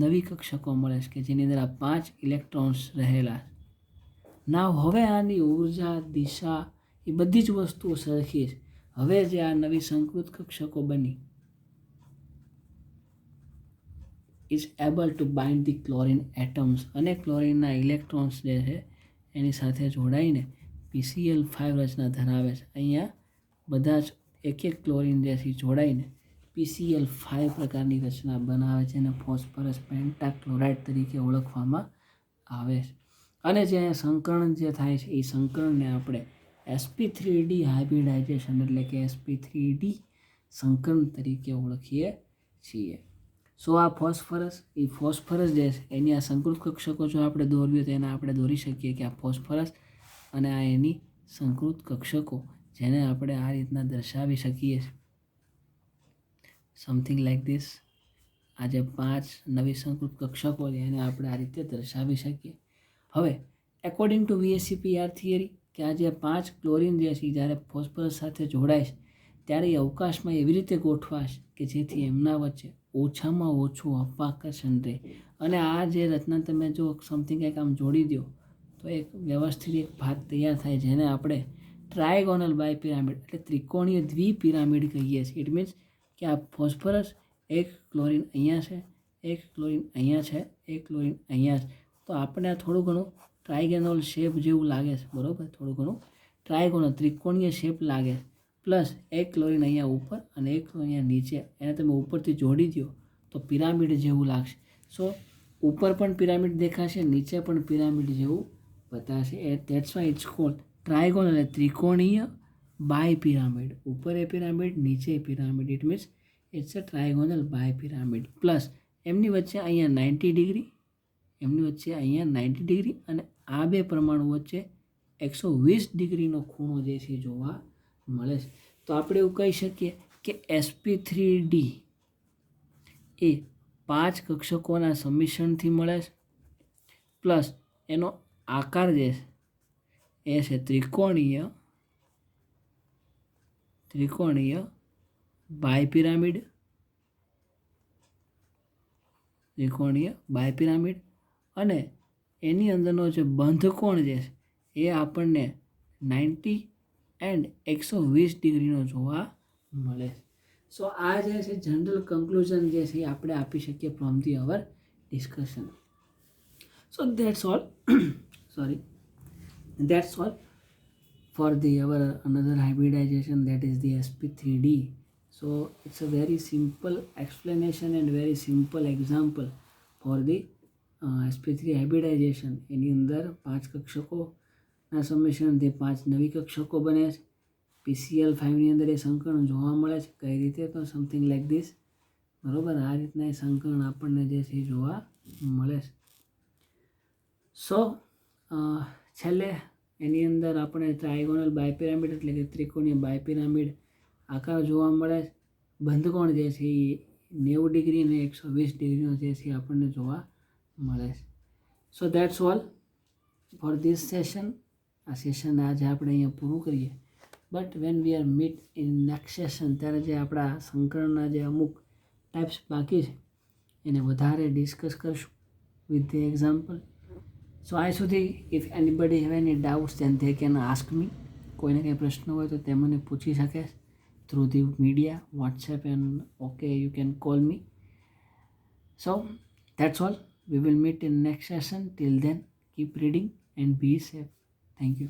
નવી કક્ષકો મળે છે કે જેની અંદર આ 5 ઇલેક્ટ્રોન્સ રહેલા. ના હવે આની ઉર્જા, દિશા એ બધી જ વસ્તુઓ સરખી છે. હવે જે આ નવી સંકૃત કક્ષકો બની is able to bind the chlorine atoms અને ક્લોરીનના ઇલેક્ટ્રોન્સ જે છે એની સાથે જોડાઈને PCl5 રચના ધરાવે છે. અહીંયા બધા જ એક ક્લોરીન જે છે જોડાઈને PCl5 પ્રકારની રચના બનાવે છે અને ફોસ્ફરસ પેન્ટાક્લોરાઇડ તરીકે ઓળખવામાં આવે છે. અને જે અહીંયા સંકરણ જે થાય છે એ સંકરણને આપણે sp3d હાઇબ્રિડાઇઝેશન એટલે કે sp3d સંકરણ તરીકે ઓળખીએ છીએ. સો આ ફોસ્ફરસ જે છે એની આ સંકૃત કક્ષકો જો આપણે દોરવીએ તો એને આપણે દોરી શકીએ કે આ ફોસ્ફરસ અને આ એની સંકૃત કક્ષકો, જેને આપણે આ રીતના દર્શાવી શકીએ છીએ સમથિંગ લાઈક ધીસ. આ જે 5 નવી સંકૃત કક્ષકો છે એને આપણે આ રીતે દર્શાવી શકીએ. હવે એકોર્ડિંગ ટુ VSEPR થિયરી કે આ જે 5 ક્લોરીન જે છે જ્યારે ફોસ્ફરસ સાથે જોડાય છે ત્યારે એ અવકાશમાં એવી રીતે ગોઠવાશે કે જેથી એમના વચ્ચે ઓછામાં ઓછું અપાકર્ષણ રહે. અને આ જે રચના તમે જો સમથિંગ કંઈક આમ જોડી દો તો એક વ્યવસ્થિત એક ભાગ તૈયાર થાય, જેને આપણે ટ્રાયગોનલ બાયપિરામિડ એટલે ત્રિકોણીય દ્વિપિરામિડ કહીએ છીએ. ઇટ મીન્સ કે આ ફોસ્ફરસ એક ક્લોરીન અહીંયા છે, એક ક્લોરીન અહીંયા છે, એક ક્લોરીન અહીંયા છે. તો આપણે આ થોડું ઘણું ટ્રાયગોનલ શેપ જેવું લાગે છે, બરાબર? થોડું ઘણું ટ્રાયગોનલ ત્રિકોણીય શેપ લાગે છે. પ્લસ એક ક્લોરીન અહીંયા ઉપર અને એક અહીંયા નીચે, એને તમે ઉપરથી જોડી દો તો પિરામિડ જેવું લાગશે. સો ઉપર પણ પિરામિડ દેખાશે, નીચે પણ પિરામિડ જેવું બતાવશે. That's why it's called trigonal એટલે ત્રિકોણીય બાયપિરામિડ. ઉપર એ પિરામિડ, નીચે pyramid. It means it's a trigonal bipyramid. Plus એમની વચ્ચે અહીંયા 90 ડિગ્રી, એમની વચ્ચે અહીંયા 90 ડિગ્રી અને આ બે પરમાણુ વચ્ચે 120 ડિગ્રીનો ખૂણો જે છે જોવા મળે છે. તો આપણે એવું કહી શકીએ કે sp3d એ 5 કક્ષકોના સંમિશ્રણથી મળે છે. પ્લસ એનો આકાર જે છે એ છે ત્રિકોણીય બાયપિરામિડ. અને એની અંદરનો જે બંધ કોણ જે છે એ આપણને 90 એન્ડ 120 ડિગ્રીનો જોવા મળે. સો આ જે છે જનરલ કન્ક્લુઝન જે છે એ આપણે આપી શકીએ from the our discussion. So that's all for the our another hybridization, that is the sp3d. So it's a very simple explanation and very simple example for the sp3 hybridization. એની અંદર 5 કક્ષકોના સંમિશ્રણથી 5 નવી કક્ષકો બને છે. PCl5ની અંદર એ સંકરણ જોવા મળે છે. કઈ રીતે? તો સમથિંગ લાઈક ધીસ, બરોબર. આ રીતના એ સંકરણ આપણને જે છે એ જોવા મળે છે. સો છેલ્લે એની અંદર આપણે ટ્રાયગોનલ બાયપિરામિડ એટલે કે ત્રિકોણીય બાયપિરામિડ આકાર જોવા મળે છે. બંધકોણ જે છે એ 90 ડિગ્રી અને 120 ડિગ્રીનો જે છે આપણને જોવા મળે છે. સો that's all for this session. આ સેશન આજે આપણે અહીંયા પૂરું કરીએ. But when we are meet in next session, ત્યારે જે આપણા સંકરણના જે અમુક ટાઈપ્સ બાકી છે એને વધારે ડિસ્કસ કરશું વિથ ધ એક્ઝામ્પલ. સો આ સુધી if anybody have any doubts then they can ask me. કોઈને કંઈ પ્રશ્ન હોય તો તે મને પૂછી શકે through the media, WhatsApp and okay you can call me. So that's all. We will meet in next session. Till then, keep reading and be safe. Thank you.